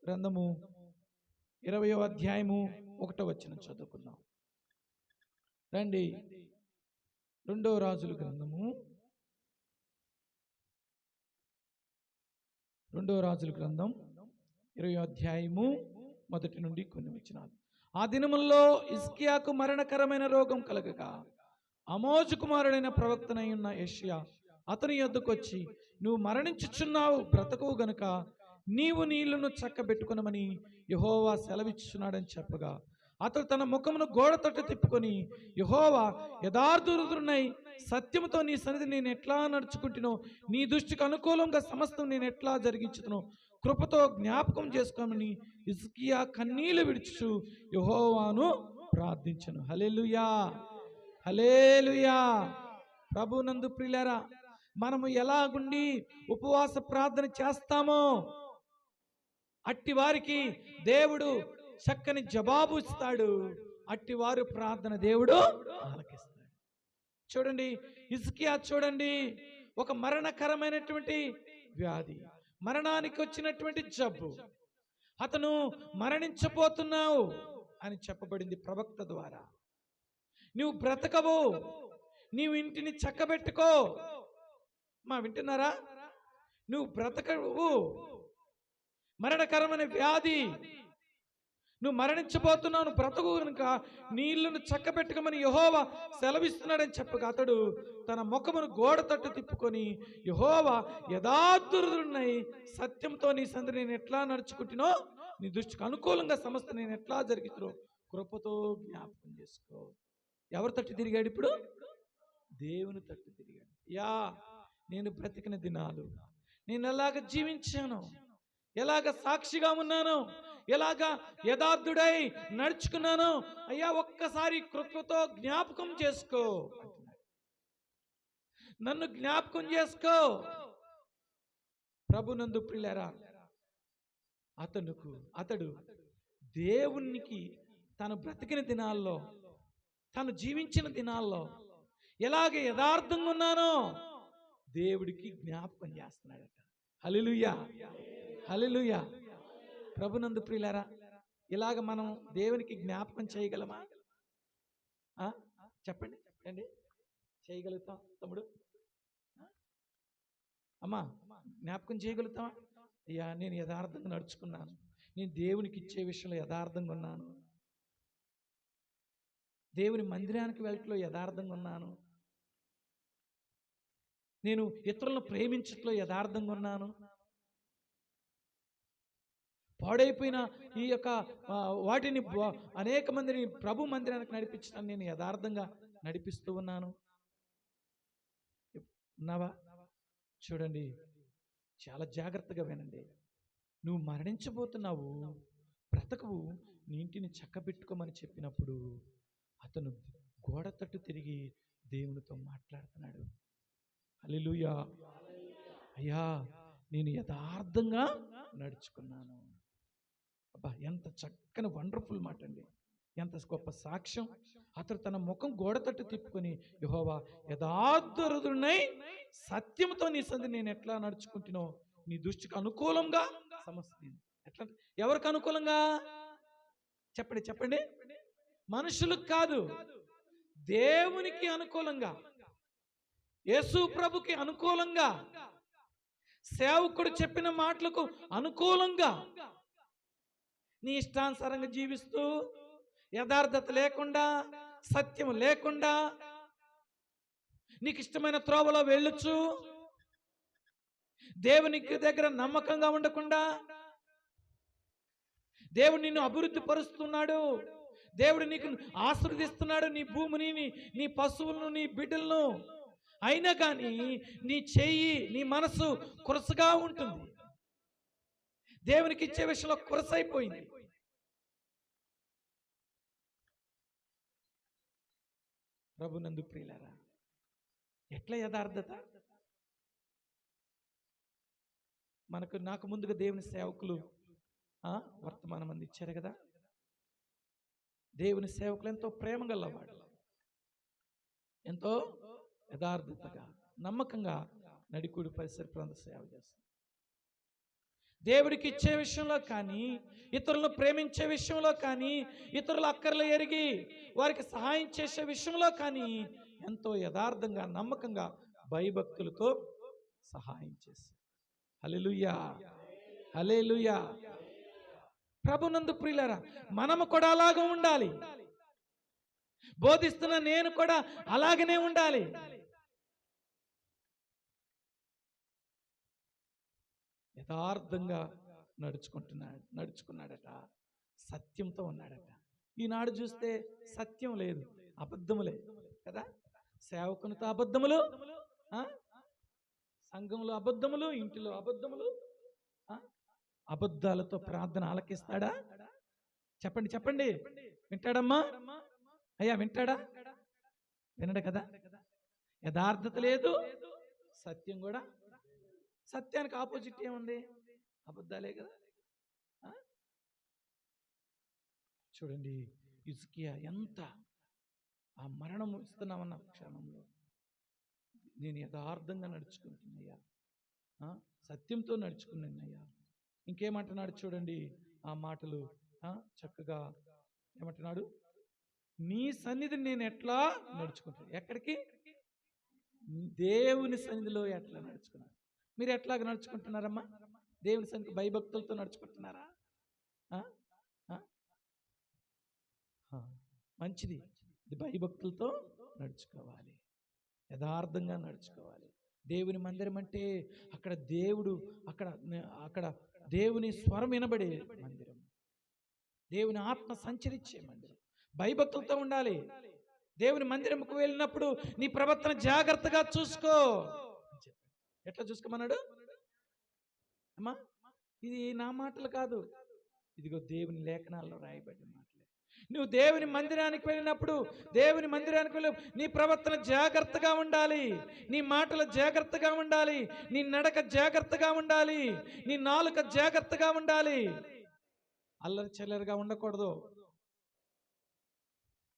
గ్రంథము 20వ అధ్యాయము 1వ వచనం చదువుకుందాం. రండి. 2 రాజుల గ్రంథము 20వ అధ్యాయము 1 నుండి కొన్ని వచనాలు. ఆ దినముల్లో హిజ్కియాకు మరణకరమైన రోగం కలగగా ఆమోజు కుమారుడైన ప్రవక్తనై ఉన్న యెషయా అతని యొద్దకు వచ్చి, నువ్వు మరణించుచున్నావు, బ్రతకవు గనుక నీవు నీళ్లను చక్కబెట్టుకొనమని యెహోవా సెలవిచ్చుచున్నాడని చెప్పగా, అతడు తన ముఖమును గోడ తట్టు తిప్పుకొని, యెహోవా యథార్థునై సత్యముతో నీ సన్నిధి నేను ఎట్లా నడుచుకుంటునో, నీ దృష్టికి అనుకూలంగా సమస్తం నేను ఎట్లా జరిగించుతునో కృపతో జ్ఞాపకం చేసుకోమని హిజ్కియా కన్నీళ్లు విడుచు యెహోవాను ప్రార్థించెను. హల్లెలూయా, హల్లెలూయా. ప్రభునందు ప్రియులారా, మనము ఎలాగుండి ఉపవాస ప్రార్థన చేస్తామో అట్టి వారికి దేవుడు చక్కని జవాబు ఇస్తాడు. అట్టి వారు ప్రార్థన దేవుడు ఆలకిస్తాడు. చూడండి, హిజ్కియా చూడండి, ఒక మరణకరమైనటువంటి వ్యాధి, మరణానికి వచ్చినటువంటి జబ్బు, అతను మరణించబోతున్నావు అని చెప్పబడింది ప్రవక్త ద్వారా. నువ్వు బ్రతకవు, నీవు ఇంటిని చక్కబెట్టుకో. వింటున్నారా? నువ్వు బ్రతకవు, మరణకరమైన వ్యాధి, నువ్వు మరణించబోతున్నావు, నువ్వు బ్రతకు కనుక నీళ్లను చక్కబెట్టుకోమని యెహోవా సెలవిస్తున్నాడని చెప్పగా, అతడు తన ముఖమును గోడ తట్టు తిప్పుకొని, యెహోవా యథార్థునై సత్యంతో నీ సందడి నేను ఎట్లా నడుచుకుంటునో, నీ దృష్టికి అనుకూలంగా సమస్త నేను ఎట్లా జరిగిస్తునో కృపతో జ్ఞాపకం చేసుకో. ఎవరి తట్టు తిరిగాడు ఇప్పుడు? దేవుని తట్టు తిరిగాడు. యా, నేను బ్రతికిన దినాలు నేను ఎలాగ జీవించాను, ఎలాగ సాక్షిగా ఉన్నాను, ఎలాగ యథార్థుడై నడుచుకున్నాను, అయ్యా ఒక్కసారి కృపతో జ్ఞాపకం చేసుకో అంటున్నాడు. నన్ను జ్ఞాపకం చేసుకో. ప్రభునందు ప్రియులారా, అతడు దేవునికి తను బ్రతికిన దినాల్లో, తను జీవించిన దినాల్లో ఎలాగ యథార్థంగా ఉన్నానో దేవుడికి జ్ఞాపకం చేస్తున్నాడట. హల్లెలూయా, హల్లెలూయా. ప్రభునందు ప్రియులారా, ఇలాగ మనం దేవునికి జ్ఞాపకం చేయగలమా? చెప్పండి, చెప్పండి. చేయగలుగుతాం తమ్ముడు? అమ్మా, జ్ఞాపకం చేయగలుగుతావా? అయ్యా, నేను యథార్థంగా నడుచుకున్నాను, నేను దేవునికి ఇచ్చే విషయంలో యథార్థంగా ఉన్నాను, దేవుని మందిరానికి వెళ్ళట్లో యథార్థంగా ఉన్నాను, నేను ఇతరులను ప్రేమించట్లో యథార్థంగా ఉన్నాను, పాడైపోయిన ఈ యొక్క వాటిని అనేక మందిని ప్రభు మందిరానికి నడిపించడానికి నేను యథార్థంగా నడిపిస్తూ ఉన్నాను. ఉన్నావా? చూడండి, చాలా జాగ్రత్తగా వినండి. నువ్వు మరణించబోతున్నావు, బ్రతకవు, నీ ఇంటిని చక్కబెట్టుకోమని చెప్పినప్పుడు అతను గోడ తట్టు తిరిగి దేవునితో మాట్లాడుతున్నాడు. హల్లెలూయా. అయ్యా, నేను యథార్థంగా నడుచుకున్నాను. అబ్బా, ఎంత చక్కని వండర్ఫుల్ మాట అండి, ఎంత గొప్ప సాక్ష్యం. అతడు తన ముఖం గోడ తట్టు తిప్పుకొని, యెహోవా యథార్థుడై సత్యంతో నీ సంది నేను ఎట్లా నడుచుకుంటునో, నీ దృష్టికి అనుకూలంగా సమస్త. ఎట్లా? ఎవరికి అనుకూలంగా? చెప్పండి, చెప్పండి. మనుషులకు కాదు, దేవునికి అనుకూలంగా, యేసు ప్రభుకి అనుకూలంగా, సేవకుడు చెప్పిన మాటలకు అనుకూలంగా నీ ఇష్టానుసారంగా జీవిస్తూ, యథార్థత లేకుండా, సత్యం లేకుండా, నీకు ఇష్టమైన త్రోవలో వెళ్ళొచ్చు, దేవునికి దగ్గర నమ్మకంగా ఉండకుండా, దేవుడు నిన్ను అభివృద్ధి పరుస్తున్నాడు, దేవుడు నీకు ఆశీర్వదిస్తున్నాడు, నీ భూమిని, నీ పశువులను, నీ బిడ్డలను. అయినా కానీ నీ చెయ్యి, నీ మనసు కురసగా ఉంటుంది, దేవునికి ఇచ్చే విషయంలో కురసైపోయింది. ప్రభునందు ప్రియులారా, ఎట్లా యథార్థత? నాకు ముందుగా దేవుని సేవకులు వర్తమానం అందించారు కదా. దేవుని సేవకులు ఎంతో ప్రేమ గలవాడు, ఎంతో యథార్థతగా నమ్మకంగా నడికూడి పరిసర ప్రాంత సేవ చేస్తారు. దేవుడికి ఇచ్చే విషయంలో కానీ, ఇతరులను ప్రేమించే విషయంలో కానీ, ఇతరుల అక్కర్లు ఎరిగి వారికి సహాయం చేసే విషయంలో కానీ ఎంతో యథార్థంగా నమ్మకంగా భయభక్తులతో సహాయం చేశారు. హల్లెలూయా, హల్లెలూయా. ప్రభునందు ప్రియులారా, మనము కూడా అలాగే ఉండాలి. బోధిస్తున్న నేను కూడా అలాగనే ఉండాలి. యథార్థంగా నడుచుకున్నాడట, సత్యంతో ఉన్నాడట. ఈనాడు చూస్తే సత్యం లేదు, అబద్ధములే కదా. సేవకునితో అబద్ధములు, సంఘంలో అబద్ధములు, ఇంటిలో అబద్ధములు. అబద్ధాలతో ప్రార్థన ఆలకిస్తాడా? చెప్పండి చెప్పండి. వింటాడమ్మా? అయ్యా వింటాడా? వినడు కదా. యథార్థత లేదు, సత్యం కూడా. సత్యానికి ఆపోజిట్ ఏముంది? అబద్ధాలే కదా. చూడండి హిజ్కియా ఎంత ఆ మరణం ఇస్తున్నామన్న క్షణంలో, నేను యథార్థంగా నడుచుకుంటున్నాయ్యా, సత్యంతో నడుచుకున్నానయ్యా. ఇంకేమంటున్నాడు చూడండి ఆ మాటలు, చక్కగా ఏమంటున్నాడు? నీ సన్నిధిని నేను ఎట్లా నడుచుకుంటాను. ఎక్కడికి? దేవుని సన్నిధిలో ఎట్లా నడుచుకున్నాను. మీరు ఎట్లాగ నడుచుకుంటున్నారమ్మా? దేవుని సన్నిధి భయభక్తులతో నడుచుకుంటున్నారా? మంచిది. ఇది భయభక్తులతో నడుచుకోవాలి, యథార్థంగా నడుచుకోవాలి. దేవుని మందిరం అంటే అక్కడ దేవుడు, అక్కడ దేవుని స్వరం వినబడే మందిరం, దేవుని ఆత్మ సంచరించే మందిరం. భయభక్తులతో ఉండాలి. దేవుని మందిరంకు వెళ్ళినప్పుడు నీ ప్రవర్తన జాగ్రత్తగా చూసుకో. ఎట్లా చూసుకోమన్నాడు అమ్మా? ఇది నా మాటలు కాదు, ఇదిగో దేవుని లేఖనాల్లో రాయబడిన మాటలే. నువ్వు దేవుని మందిరానికి వెళ్ళినప్పుడు, దేవుని మందిరానికి వెళ్ళి నీ ప్రవర్తన జాగ్రత్తగా ఉండాలి, నీ మాటలు జాగ్రత్తగా ఉండాలి, నీ నడక జాగ్రత్తగా ఉండాలి, నీ నాలుక జాగ్రత్తగా ఉండాలి. అల్లరి చిల్లరగా ఉండకూడదు,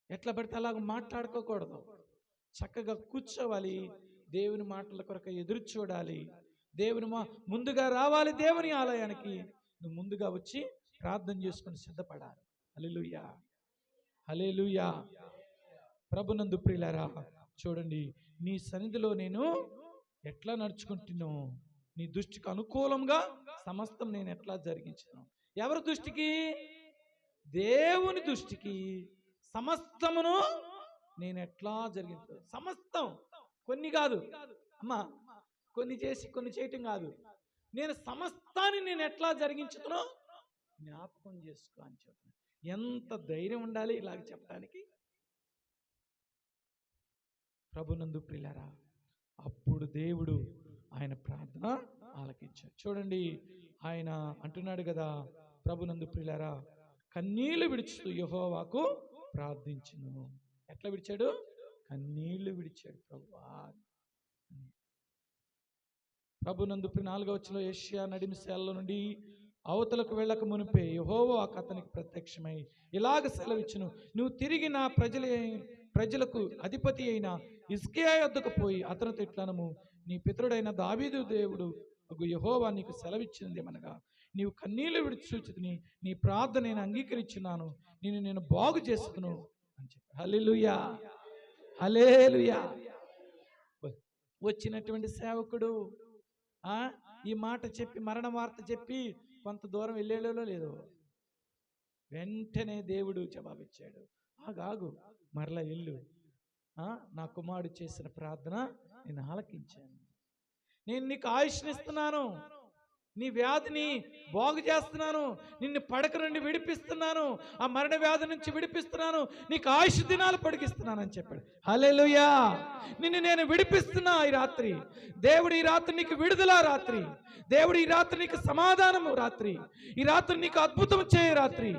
ఎట్లా పడితే అలాగ మాట్లాడుకోకూడదు. చక్కగా కూర్చోవాలి, దేవుని మాటల కొరకు ఎదురు చూడాలి. దేవుని ముందుగా రావాలి దేవుని ఆలయానికి. నువ్వు ముందుగా వచ్చి ప్రార్థన చేసుకుని సిద్ధపడాలి. హల్లెలూయా, హల్లెలూయా. ప్రభునందు ప్రియులారా, చూడండి నీ సన్నిధిలో నేను ఎట్లా నడుచుకుంటున్నాను, నీ దృష్టికి అనుకూలంగా సమస్తం నేను ఎట్లా జరిగించాను. ఎవరి దృష్టికి? దేవుని దృష్టికి సమస్తమును నేను ఎట్లా జరిగించాను. సమస్తం, కొన్ని కాదు అమ్మా, కొన్ని చేసి కొన్ని చేయటం కాదు. నేను సమస్తాన్ని నేను ఎట్లా జరిగించుతున్నా జ్ఞాపకం చేసుకో అని చెప్తాను. ఎంత ధైర్యం ఉండాలి ఇలాగ చెప్పడానికి. ప్రభునందు ప్రియులారా, అప్పుడు దేవుడు ఆయన ప్రార్థన ఆలకించాడు. చూడండి ఆయన అంటున్నాడు కదా, ప్రభునందు ప్రియులారా, కన్నీళ్లు విడుచుతూ యెహోవాకు ప్రార్థించును. ఎట్లా విడిచాడు? కన్నీళ్లు విడిచాడు ప్రభువా. ప్రభునందు 4వ వచనంలో యెషయా నడిమిశాలలో నుండి అవతలకు వెళ్ళక మునిపే యెహోవా అతనికి ప్రత్యక్షమై ఇలాగ సెలవిచ్చును, నువ్వు తిరిగి నా ప్రజలకు అధిపతి అయిన హిజ్కియా యొద్దకు పోయి అతనితో ఇట్లనము, నీ పితరుడైన దావీదు దేవుడు యెహోవా నీకు సెలవిచ్చినది ఏమనగా, నీవు కన్నీళ్లు విడిచుచుని నీ ప్రార్థన నేను అంగీకరించున్నాను, నేను బాగు చేసుకును అని చెప్పి. హల్లెలూయా, హల్లెలూయా. వచ్చినటువంటి సేవకుడు ఈ మాట చెప్పి, మరణ వార్త చెప్పి కొంత దూరం వెళ్ళేలో లేదు, వెంటనే దేవుడు జవాబిచ్చాడు, ఆగాగు, మరలా వెళ్ళు, నా కుమారుడు చేసిన ప్రార్థన నేను ఆలకించాను, నేను నీకు ఆయుష్నిస్తున్నాను, నీ వ్యాధిని బాగు చేస్తున్నాను, నిన్ను పడక నుండి విడిపిస్తున్నాను, ఆ మరణ వ్యాధి నుంచి విడిపిస్తున్నాను, నీకు ఆయుష్ దినాలు పొడిగిస్తున్నాను అని చెప్పాడు. హల్లెలూయా. నిన్ను నేను విడిపిస్తున్నా ఈ రాత్రి. దేవుడు ఈ రాత్రి నీకు విడుదల రాత్రి. దేవుడు ఈ రాత్రి నీకు సమాధానము రాత్రి. ఈ రాత్రి నీకు అద్భుతం చేయ రాత్రి.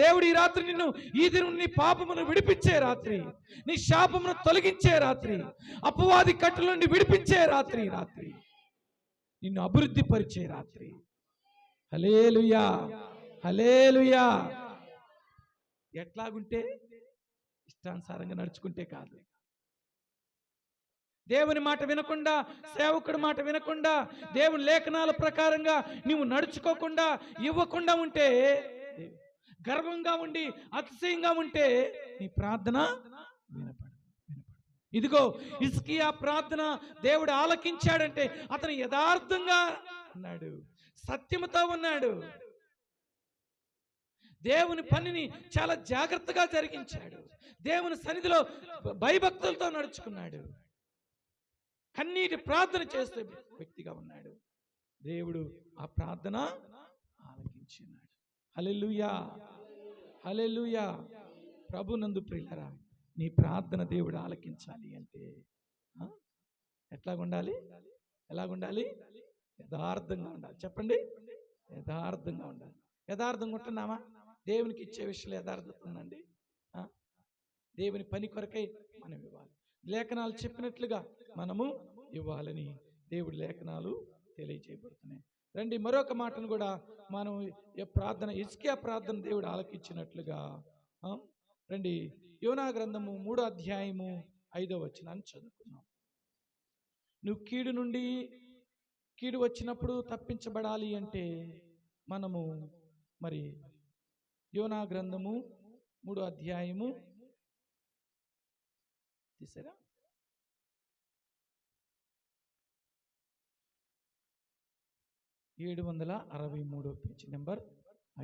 దేవుడు ఈ రాత్రి నిన్ను ఈ దినం నీ పాపమును విడిపించే రాత్రి, నీ శాపమును తొలగించే రాత్రి, అపవాది కట్టుల నుండి విడిపించే రాత్రి. నిన్ను అభివృద్ధి పరిచే రాత్రి. హల్లెలూయా, హల్లెలూయా. ఎట్లాగుంటే ఇష్టానుసారంగా నడుచుకుంటే కాదు. దేవుని మాట వినకుండా, సేవకుడి మాట వినకుండా, దేవుని లేఖనాల ప్రకారంగా నీవు నడుచుకోకుండా, ఇవ్వకుండా ఉంటే, గర్వంగా ఉండి అతిశయంగా ఉంటే నీ ప్రార్థన వినపడదు. ఇదిగో హిజ్కియా ప్రార్థన దేవుడు ఆలకించాడంటే అతను యథార్థంగా ఉన్నాడు, సత్యముతో ఉన్నాడు, దేవుని పనిని చాలా జాగ్రత్తగా జరిగించాడు, దేవుని సన్నిధిలో భయభక్తులతో నడుచుకున్నాడు, కన్నీటి ప్రార్థన చేసే వ్యక్తిగా ఉన్నాడు. దేవుడు ఆ ప్రార్థన ఆలకించున్నాడు. హల్లెలూయా, హల్లెలూయా. ప్రభునందు ప్రియులారా, నీ ప్రార్థన దేవుడు ఆలకించాలి అంటే ఎట్లాగుండాలి? ఎలాగుండాలి? యథార్థంగా ఉండాలి. చెప్పండి, యథార్థంగా ఉండాలి. యథార్థంగా ఉంటున్నామా? దేవునికి ఇచ్చే విషయంలో యథార్థత ఉందండి. దేవుని పని కొరకై మనం ఇవ్వాలి. లేఖనాలు చెప్పినట్లుగా మనము ఇవ్వాలని దేవుడి లేఖనాలు తెలియజేయబడుతున్నాయి. రండి, మరొక మాటను కూడా మనం ప్రార్థన, హిజ్కియా ప్రార్థన దేవుడు ఆలకించినట్లుగా రండి, యోనా గ్రంథము 3వ అధ్యాయము 5వ వచనాన్ని చదువుకున్నాం. నువ్వు కీడు నుండి, కీడు వచ్చినప్పుడు తప్పించబడాలి అంటే మనము మరి యోనా గ్రంథము 3వ అధ్యాయము తీసారా 763 పేజీ నెంబర్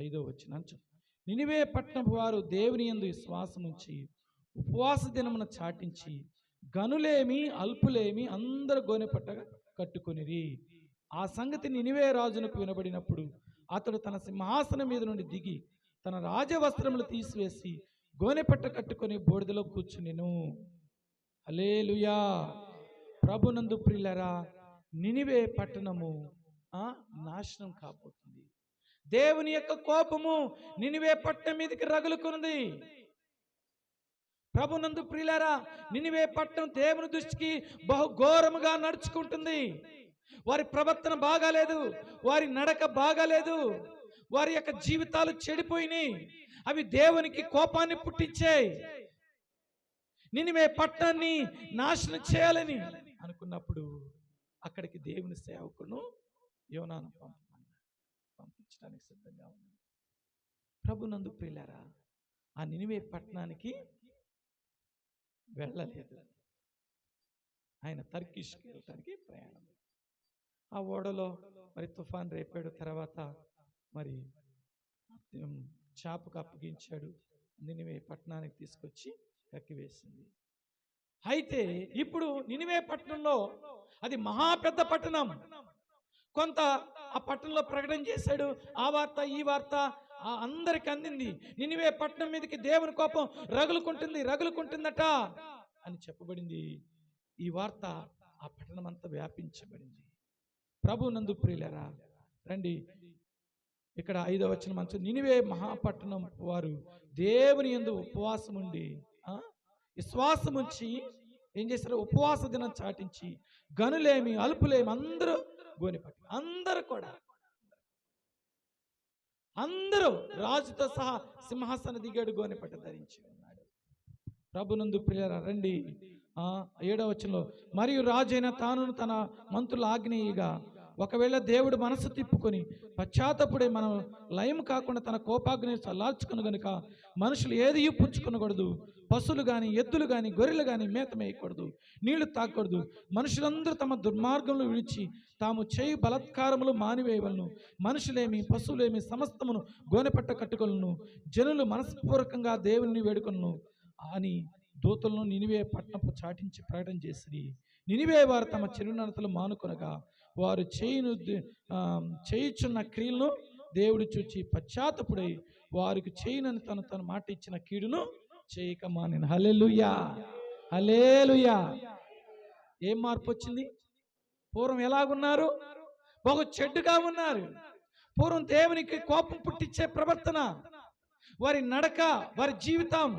5వ వచనాన్ని చదువు. నినివే పట్టణపు వారు దేవుని యందు విశ్వాసం ఉంచి ఉపవాస దినమున చాటించి గనులేమి అల్పులేమి అందరు గోనెపట్ట కట్టుకొనిరి. ఆ సంగతి నినివే రాజునకు వినబడినప్పుడు అతడు తన సింహాసనం మీద నుండి దిగి తన రాజవస్త్రములు తీసివేసి గోనెపట్ట కట్టుకొని బూడిదలో కూర్చునెను. హల్లెలూయా. ప్రభునందు ప్రియులారా, నినివే పట్టణము నాశనం కాబోతుంది. దేవుని యొక్క కోపము నినివే పట్టణం మీదకి రగులుకున్నది. ప్రభునందు ప్రియులారా, నినివే పట్టణం దేవుని దృష్టికి బహుఘోరముగా నడుచుకుంటుంది. వారి ప్రవర్తన బాగాలేదు, వారి నడక బాగాలేదు, వారి యొక్క జీవితాలు చెడిపోయినాయి. అవి దేవునికి కోపాన్ని పుట్టించాయి. నినివే పట్టణాన్ని నాశనం చేయాలని అనుకున్నప్పుడు అక్కడికి దేవుని సేవకును యోనాను పంపించడానికి సిద్ధంగా ఉన్నాడు. ప్రభునందు ప్రియులారా, ఆ నినివే పట్టణానికి వెళ్ళలేదు. ఆయన తర్కీష్కి వెళ్ళటానికి ప్రయాణం. ఆ ఓడలో మరి తుఫాన్ రేపాడు. తర్వాత మరి చాపకు అప్పగించాడు. నినివే పట్టణానికి తీసుకొచ్చి కక్కివేసింది. అయితే ఇప్పుడు నినివే పట్టణంలో, అది మహా పెద్ద పట్టణం, కొంత ఆ పట్టణంలో ప్రకటన చేశాడు. ఆ వార్త ఈ వార్త అందరికి అందింది. నినివే పట్టణం మీదకి దేవుని కోపం రగులుకుంటుందట అని చెప్పబడింది. ఈ వార్త ఆ పట్టణం అంతా వ్యాపించబడింది. ప్రభునందు ప్రియులారా, రండి, ఇక్కడ 5వ వచనం మంచి నినివే మహాపట్టణం వారు దేవుని యందు ఉపవాసం ఉండి విశ్వాసం ఉంచి ఏం చేశారు? ఉపవాస దినం చాటించి గనులేమి అల్పులేమి అందరూ గోనెపట్టు, అందరూ రాజుతో సహా సింహాసన దిగాడు, గోనెపట్ట ధరించి ఉన్నాడు. ప్రభునందు ప్రియులారా, రండి, 7వ వచనంలో మరియు రాజైన తాను తన మంత్రుల ఆజ్ఞేయగా ఒకవేళ దేవుడు మనసు తిప్పుకొని పశ్చాత్తపుడే మనం లయం కాకుండా తన కోపాగ్ని చల్లార్చుకుని గనుక మనుషులు ఏది పుచ్చుకొనకూడదు, పశువులు కానీ ఎద్దులు కానీ గొర్రెలు కానీ మేత మేయకూడదు, నీళ్లు తాగకూడదు. మనుషులందరూ తమ దుర్మార్గంలో విడిచి తాము చేయి బలత్కారములు మానివేయవలను. మనుషులేమి పశువులేమి సమస్తమును గోనెపట్ట కట్టుకొలను. జనులు మనస్పూర్వకంగా దేవుని వేడుకొను అని దూతలను నినివే పట్టణపు చాటించి ప్రకటన చేసిరి. నినివే వారు తమ చిరునడతలు మానుకొనగా వారు చేయుచున్న క్రియలను దేవుడు చూచి పశ్చాత్తపుడై వారికి చేయనని తను మాట ఇచ్చిన కీడును చేయక మానెను. హల్లెలూయా, హల్లెలూయా. ఏం మార్పు వచ్చింది? పూర్వం ఎలాగున్నారు? బహు చెడ్డుగా ఉన్నారు. పూర్వం దేవునికి కోపం పుట్టించే ప్రవర్తన, వారి నడక, వారి జీవితం.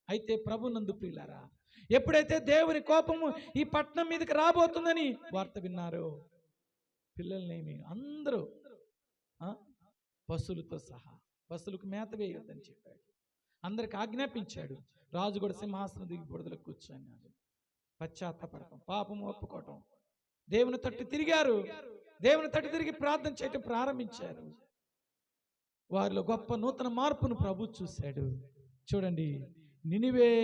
అయితే ప్రభునందు ప్రియులారా, ఎప్పుడైతే దేవుని కోపము ఈ పట్టణం మీదకి రాబోతుందని వార్త విన్నారో, పిల్లల్నేమి అందరూ పశువులతో సహా, పశువులకు మేత వేయొద్దని చెప్పాడు. అందరికి ఆజ్ఞాపించాడు. రాజు కూడా సింహాసనం దిగి బురదలో కూర్చొని పశ్చాత్తాపడటం, పాపము ఒప్పుకోవటం, దేవుని తట్టు తిరిగారు. దేవుని తట్టు తిరిగి ప్రార్థన చేయటం ప్రారంభించారు. వారిలో గొప్ప నూతన మార్పును ప్రభు చూశాడు. చూడండి, నినివే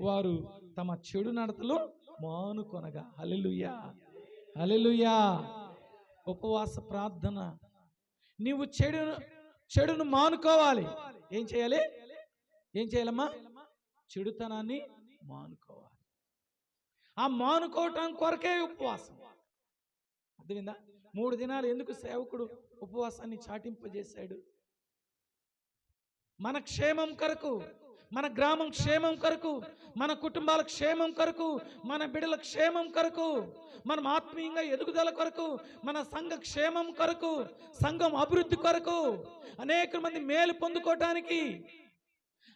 వారు తమ చెడు నడతలు మానుకొనగా. హల్లెలూయా, హల్లెలూయా. ఉపవాస ప్రార్థన. నీవు చెడును మానుకోవాలి. ఏం చేయాలి? ఏం చేయాలమ్మా? చెడుతనాన్ని మానుకోవాలి. ఆ మానుకోవటం కొరకే ఉపవాసం. అర్థమైందా? 3 దినాలు ఎందుకు సేవకుడు ఉపవాసాన్ని చాటింపజేశాడు? మన క్షేమం కొరకు, మన గ్రామం క్షేమం కొరకు, మన కుటుంబాల క్షేమం కొరకు, మన బిడ్డల క్షేమం కొరకు, మనం ఆత్మీయంగా ఎదుగుదల కొరకు, మన సంఘ క్షేమం కొరకు, సంఘం అభివృద్ధి కొరకు, అనేక మంది మేలు పొందుకోవటానికి,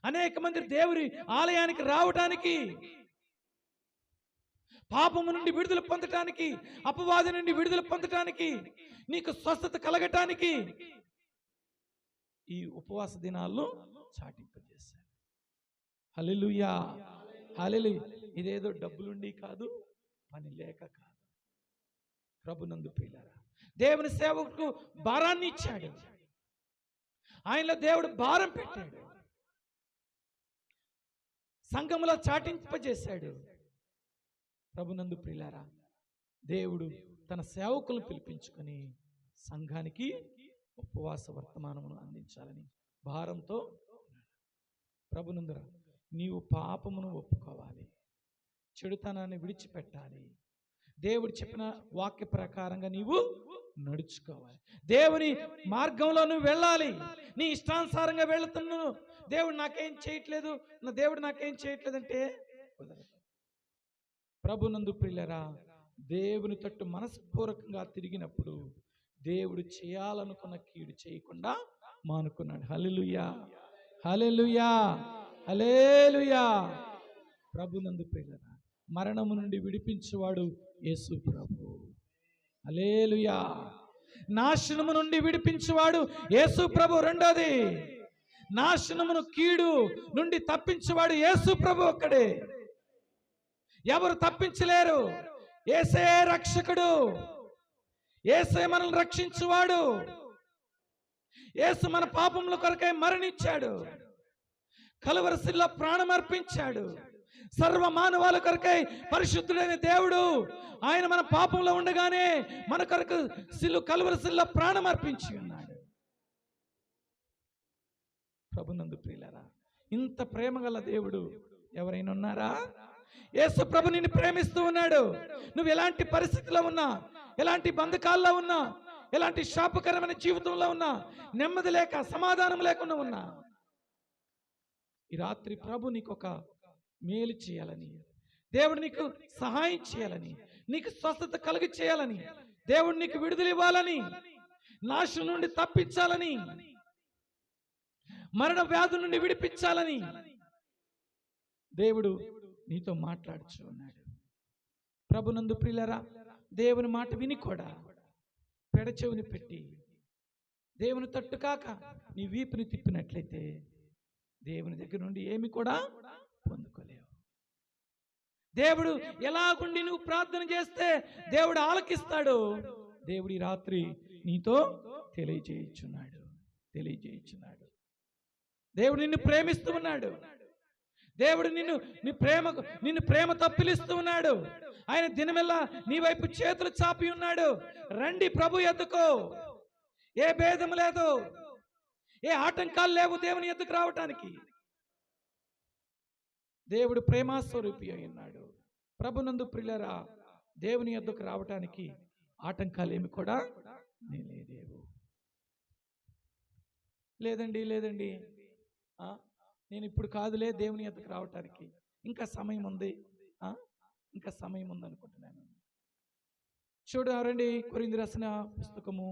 అనేక మంది దేవుని ఆలయానికి రావటానికి, పాపము నుండి విడుదల పొందటానికి, అపవాది నుండి విడుదల పొందటానికి, నీకు స్వస్థత కలగటానికి ఈ ఉపవాస దినాల్లో చాటింపజేశారు. హల్లెలూయా, హల్లెలూయా. ఇదేదో డబ్బులుండి కాదు, పని లేక కాదు. ప్రభునందు ప్రియులారా, దేవుని సేవకులకు భారాన్ని ఇచ్చాడు. ఆయనలో దేవుడు భారం పెట్టాడు. సంఘములో చాటింపజేశాడు. ప్రభునందు ప్రియులారా, దేవుడు తన సేవకులను పిలిపించుకొని సంఘానికి ఉపవాస వర్తమానమును అందించాలని భారంతో ప్రభునందురా, నీవు పాపమును ఒప్పుకోవాలి, చెడుతనాన్ని విడిచిపెట్టాలి, దేవుడు చెప్పిన వాక్య ప్రకారంగా నీవు నడుచుకోవాలి, దేవుని మార్గంలో నువ్వు వెళ్ళాలి. నీ ఇష్టానుసారంగా వెళుతున్నాను, దేవుడు నాకేం చేయట్లేదు, నా దేవుడు నాకేం చేయట్లేదంటే కుదరదు. ప్రభునందు ప్రియులారా, దేవుని తట్టు మనస్పూర్వకంగా తిరిగినప్పుడు దేవుడు చేయాలనుకున్న కీడు చేయకుండా మానుకున్నాడు. హల్లెలూయా, హల్లెలూయా, హల్లెలూయా. ప్రభునందు ప్రియులారా, మరణము నుండి విడిపించువాడు యేసు ప్రభు. హల్లెలూయా. నాశనము నుండి విడిపించువాడు యేసు ప్రభు. రెండోది, నాశనమును కీడు నుండి తప్పించువాడు యేసు ప్రభు ఒక్కడే. ఎవరు తప్పించలేరు. యేసే రక్షకుడు, యేసే మనల్ని రక్షించువాడు. యేసు మన పాపముల కొరకై మరణించాడు, కలువరి శిలువలో ప్రాణం అర్పించాడు. సర్వ మానవాల కొరకై పరిశుద్ధుడైన దేవుడు ఆయన మన పాపంలో ఉండగానే మన కొరకు కలువరి శిలువలో ప్రాణం అర్పించి ఉన్నాడు. ప్రభునందు ప్రియులారా, ఇంత ప్రేమ గల దేవుడు ఎవరైనా ఉన్నారా? యేసు ప్రభు నిన్ను ప్రేమిస్తూ ఉన్నాడు. నువ్వు ఎలాంటి పరిస్థితిలో ఉన్నా, ఎలాంటి బంధకాల్లో ఉన్నా, ఎలాంటి శాపకరమైన జీవితంలో ఉన్నా, నెమ్మది లేక సమాధానం లేకుండా ఉన్నా, ఈ రాత్రి ప్రభు నీకు ఒక మేలు చేయాలని, దేవుడు నీకు సహాయం చేయాలని, నీకు స్వస్థత కలిగి చేయాలని, దేవుడు నీకు విడుదల ఇవ్వాలని, నాశనం నుండి తప్పించాలని, మరణ వ్యాధి నుండి విడిపించాలని దేవుడు నీతో మాట్లాడుచు ఉన్నాడు. ప్రభునందు ప్రియులారా, దేవుని మాట విని కూడా పెడచెవిని పెట్టి దేవుని తట్టు కాక నీ వీపుని తిప్పినట్లయితే దేవుని దగ్గర నుండి ఏమి కూడా పొందుకోలేవు. దేవుడు ఎలాగుండి నువ్వు ప్రార్థన చేస్తే దేవుడు ఆలకిస్తాడు. దేవుడు ఈ రాత్రి నీతో తెలియజేయుచున్నాడు. దేవుడు నిన్ను ప్రేమిస్తూ ఉన్నాడు. దేవుడు నిన్ను ప్రేమతో పిలుస్తూ ఉన్నాడు. ఆయన దినమెల్లా నీ వైపు చేతులు చాపి ఉన్నాడు. రండి ప్రభు ఎద్దుకో. ఏ భేదం లేదు, ఏ ఆటంకాలు లేవు దేవుని ఎద్దుకు రావటానికి. దేవుడు ప్రేమాస్వరూపి అయి ఉన్నాడు. ప్రభునందు ప్రియులారా, దేవుని ఎద్దుకు రావటానికి ఆటంకాలు ఏమి కూడా లేదండి నేను ఇప్పుడు కాదులే దేవుని ఎద్దకు రావటానికి, ఇంకా సమయం ఉంది అనుకుంటున్నాను. చూడండి, కొరింథీ రాసిన పుస్తకము,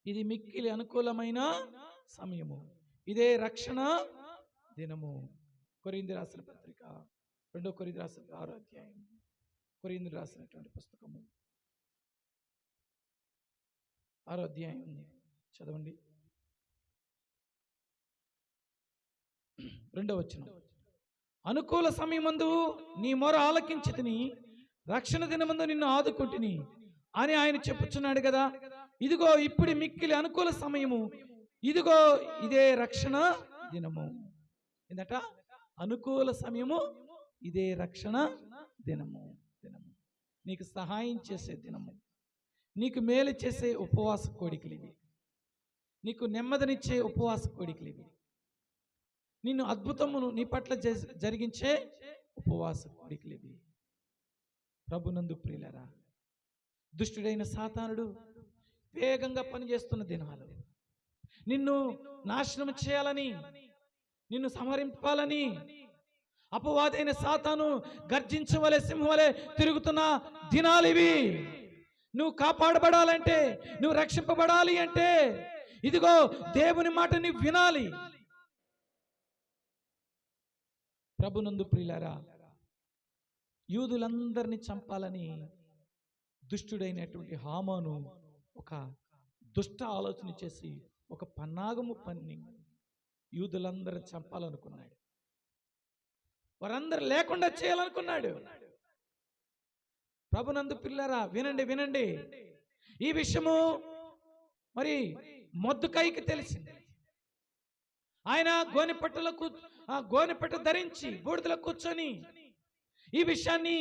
ఇది మిక్కిలి అనుకూలమైన సమయము, ఇదే రక్షణ దినము. కొరింథీ రాసిన పత్రిక 2 కొరింథీ రాసిన 6వ అధ్యాయం, కొరింథీ రాసినటువంటి పుస్తకము 6వ అధ్యాయం చదవండి, 2వ వచనం. అనుకూల సమయమందు నీ మొర ఆలకించితిని, రక్షణ దినమందు నిన్ను ఆదుకుంటుని అని ఆయన చెప్పుచున్నాడు కదా. ఇదిగో ఇప్పుడు మిక్కిలి అనుకూల సమయము, ఇదిగో ఇదే రక్షణ దినము. ఏందట? అనుకూల సమయము, ఇదే రక్షణ దినము. నీకు సహాయం చేసే దినము, నీకు మేలు చేసే ఉపవాస కోడికలు ఇవి, నీకు నెమ్మదినిచ్చే ఉపవాస కోడికలు ఇవి, నిన్ను అద్భుతమును నీ పట్ల జరిగించే ఉపవాస కోడికలు ఇవి. ప్రభునందు ప్రియులరా, దుష్టుడైన సాతానుడు వేగంగా పనిచేస్తున్న దినాలు, నిన్ను నాశనం చేయాలని, నిన్ను సంహరింపాలని అపవాదైన సాతాను గర్జించవలే సింహవలే తిరుగుతున్న దినాలు ఇవి. నువ్వు కాపాడబడాలంటే, నువ్వు రక్షింపబడాలి అంటే, ఇదిగో దేవుని మాట నీవు వినాలి. ప్రభునందు ప్రియులారా, యూదులందరినీ చంపాలని దుష్టుడైనటువంటి హామాను ఒక దుష్ట ఆలోచన చేసి ఒక పన్నాగము పన్ని యూదులందరిని చంపాలనుకున్నాడు. వారందరూ లేకుండా చేయాలనుకున్నాడు. ప్రభునందు పిల్లరా, వినండి. ఈ విషయము మరి మొర్దెకైకి తెలిసింది. ఆయన గోనెపట్టు ధరించి బూడిదలో కూర్చొని ఈ విషయాన్ని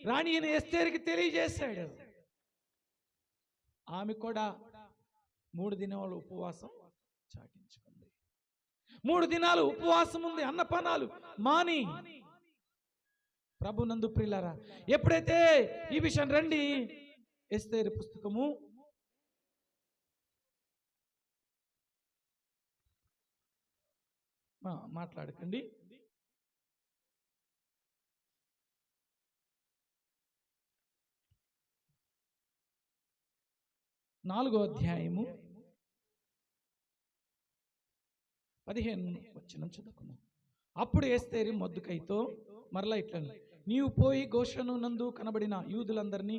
రాణి అయిన ఎస్తేరుకి తెలియజేశాడు. ఆమె కూడా 3 దినాలు ఉపవాసం చాటించుకుంది. 3 దినాలు ఉపవాసం ఉంది, అన్నపానాలు మాని. ప్రభునందు ప్రియులారా, ఎప్పుడైతే ఈ విషయం రండి, ఎస్తేరు పుస్తకము మాట్లాడకండి, 4వ అధ్యాయము 15వ వచనం చదువుకుందాం. అప్పుడు ఎస్తేరు మొర్దెకైతో మరలా ఇట్లను, నీవు పోయి గోషను నందు కనబడిన యూదులందరినీ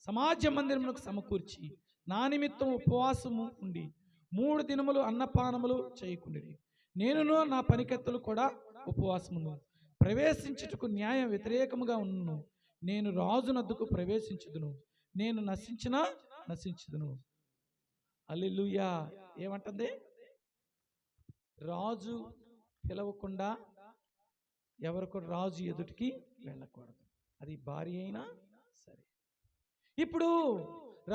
సమాజ మందిరమునకు సమకూర్చి నా నిమిత్తం ఉపవాసము ఉండి 3 దినములు అన్నపానములు చేయకుండిరి. నేనును నా పనికెత్తలు కూడా ఉపవాసమును ప్రవేశించుటకు న్యాయం వ్యతిరేకముగా ఉన్నను. నేను రాజునద్దుకు ప్రవేశించుదును, నేను నశించుదును. హల్లెలూయా. ఏమంటుంది? రాజు పిలవకుండా ఎవరికి రాజు ఎదుటికి వెళ్ళకూడదు, అది భార్య అయినా సరే. ఇప్పుడు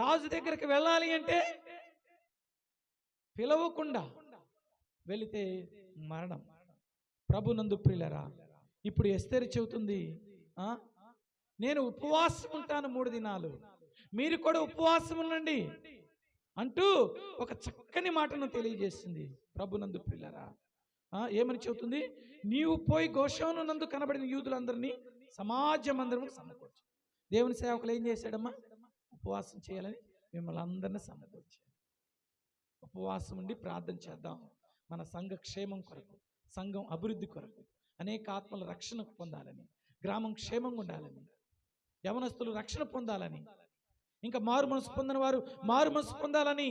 రాజు దగ్గరికి వెళ్ళాలి అంటే పిలవకుండా వెళితే మరణం. ప్రభునందు ప్రియులరా, ఇప్పుడు ఎస్తేరు చెబుతుంది, నేను ఉపవాసం ఉంటాను 3 దినాలు, మీరు కూడా ఉపవాసం ఉండండి అంటూ ఒక చక్కని మాటను తెలియజేస్తుంది. ప్రభునందు ప్రియులరా, ఏమని చెబుతుంది? నీవు పోయి గోషను నందు కనబడిన యూదులందరినీ సమాజ మందిరము సమకూర్చు. దేవుని సేవకులు ఏం చేశాడమ్మా? ఉపవాసం చేయాలని మిమ్మల్ని అందరినీ సమకూర్చాడు. ఉపవాసం ఉండి ప్రార్థన చేద్దాం, మన సంఘ క్షేమం కొరకు, సంఘం అభివృద్ధి కొరకు, అనేక ఆత్మల రక్షణ పొందాలని, గ్రామం క్షేమంగా ఉండాలని, యవనస్తులు రక్షణ పొందాలని, ఇంకా మారు మనసు పొందిన వారు మారు మనసు పొందాలని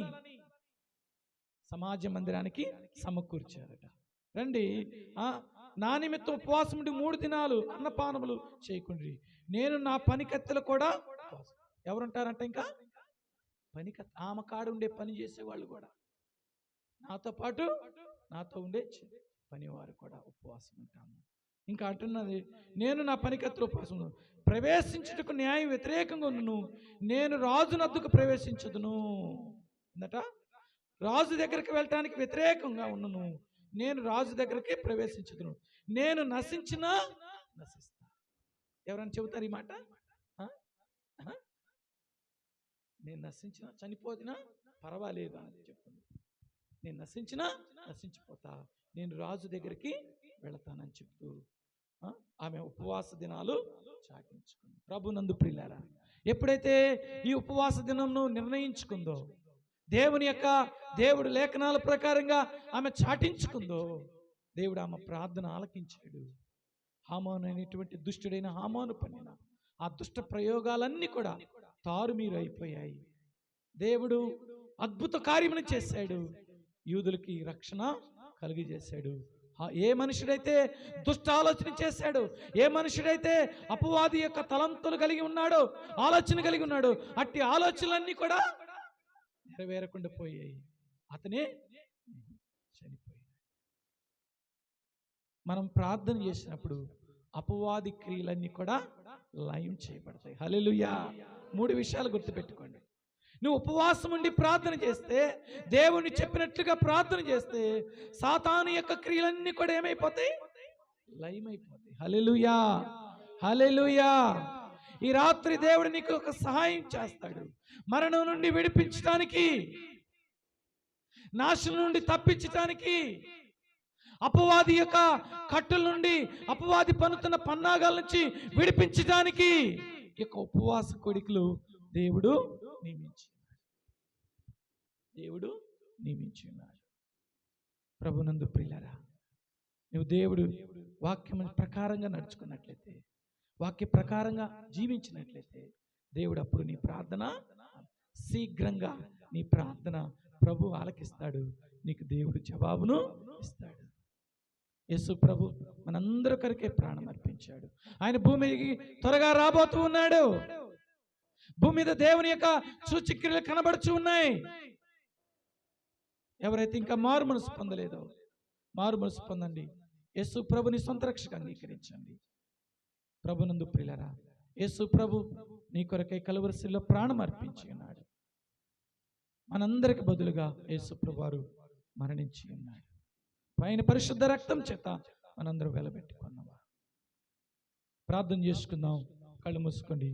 సమాజ మందిరానికి సమకూర్చారట. రండి, నా నిమిత్తం ఉపవాసం ఉండి 3 దినాలు అన్నపానములు చేయకుండ్రి, నేను నా పనికత్తెలు కూడా. ఎవరుంటారంట? ఇంకా పనికత్త, ఆమె కాడు ఉండే పని చేసేవాళ్ళు కూడా, నాతో పాటు నాతో ఉండే పనివారు కూడా ఉపవాసం ఉంటాము. ఇంకా అంటున్నది, నేను నా పనికత్తెలు ఉపవాసం ప్రవేశించుటకు న్యాయం వ్యతిరేకంగా ఉన్నను, నేను రాజునద్దుకు ప్రవేశించదును. అందట రాజు దగ్గరికి వెళ్ళటానికి వ్యతిరేకంగా ఉన్నను, నేను రాజు దగ్గరికి ప్రవేశించదును, నేను నశించినా నశిస్తా. ఎవరైనా చెబుతారు ఈ మాట? నేను నశించినా చనిపోతున్నా పర్వాలేదు అని చెప్తుంది. నేను నశించినా నశించిపోతా, నేను రాజు దగ్గరికి వెళతానని చెప్తూ ఆమె ఉపవాస దినాలు చాటించుకుంది. ప్రభునందు ప్రియులారా, ఎప్పుడైతే ఈ ఉపవాస దినంను నిర్ణయించుకుందో, దేవుడు లేఖనాల ప్రకారంగా ఆమె చాటించుకుందో, దేవుడు ఆమె ప్రార్థన ఆలకించాడు. హామాను అనేటువంటి దుష్టుడైన హామాను పన్నిన ఆ దుష్ట ప్రయోగాలన్నీ కూడా తారుమీరు అయిపోయాయి. దేవుడు అద్భుత కార్యమును చేశాడు, యూదులకి రక్షణ కలిగజేశాడు. ఏ మనుషుడైతే దుష్ట ఆలోచన చేశాడు, ఏ మనుషుడైతే అపవాది యొక్క తలంతులు కలిగి ఉన్నాడో, ఆలోచన కలిగి ఉన్నాడు, అట్టి ఆలోచనలన్నీ కూడా నెరవేరకుండా పోయాయి. అతనే చనిపోయాడు. మనం ప్రార్థన చేసినప్పుడు అపవాది క్రియలన్నీ కూడా లయం చేయబడతాయి. హల్లెలూయా. 3 విషయాలు గుర్తుపెట్టుకోండి. నువ్వు ఉపవాసం ఉండి ప్రార్థన చేస్తే, దేవుని చెప్పినట్లుగా ప్రార్థన చేస్తే, సాతాను యొక్క క్రియలన్నీ కూడా ఏమైపోతాయి? లయమైపోతాయి. హల్లెలూయా, హల్లెలూయా. ఈ రాత్రి దేవుడు నీకు ఒక సహాయం చేస్తాడు. మరణం నుండి విడిపించడానికి, నాశనం నుండి తప్పించడానికి, అపవాది యొక్క కట్టుల నుండి, అపవాది పన్నుతున్న పన్నాగాల నుంచి విడిపించడానికి ఈ యొక్క ఉపవాస కోడికలు దేవుడు నియమించి ఉన్నాడు. ప్రభునందు ప్రియులారా, నువ్వు దేవుడు వాక్యం ప్రకారంగా నడుచుకున్నట్లయితే, వాక్య ప్రకారంగా జీవించినట్లయితే, దేవుడు అప్పుడు నీ ప్రార్థన శీఘ్రంగా, నీ ప్రార్థన ప్రభు ఆలకిస్తాడు. నీకు దేవుడు జవాబును ఇస్తాడు. యేసు ప్రభు మనందరి కొరకే ప్రాణం అర్పించాడు. ఆయన భూమికి త్వరగా రాబోతూ ఉన్నాడు. భూమి మీద దేవుని యొక్క సూచక్రియలు కనబడుచు ఉన్నాయి. ఎవరైతే ఇంకా మారు మనసు పొందలేదో, మారు మనసు పొందండి. యేసు ప్రభుని సొంత రక్షగా అంగీకరించండి. ప్రభునందు ప్రియులారా, యేసు ప్రభు నీ కొరకై కలువరిశిలో ప్రాణం అర్పించి ఉన్నాడు. మనందరికి బదులుగా యేసు ప్రభు వారు మరణించి ఉన్నాడు. ఆయన పరిశుద్ధ రక్తం చేత మనందరూ వెలబెట్టుకున్నావా? ప్రార్థన చేసుకుందాం. కళ్ళు మూసుకోండి.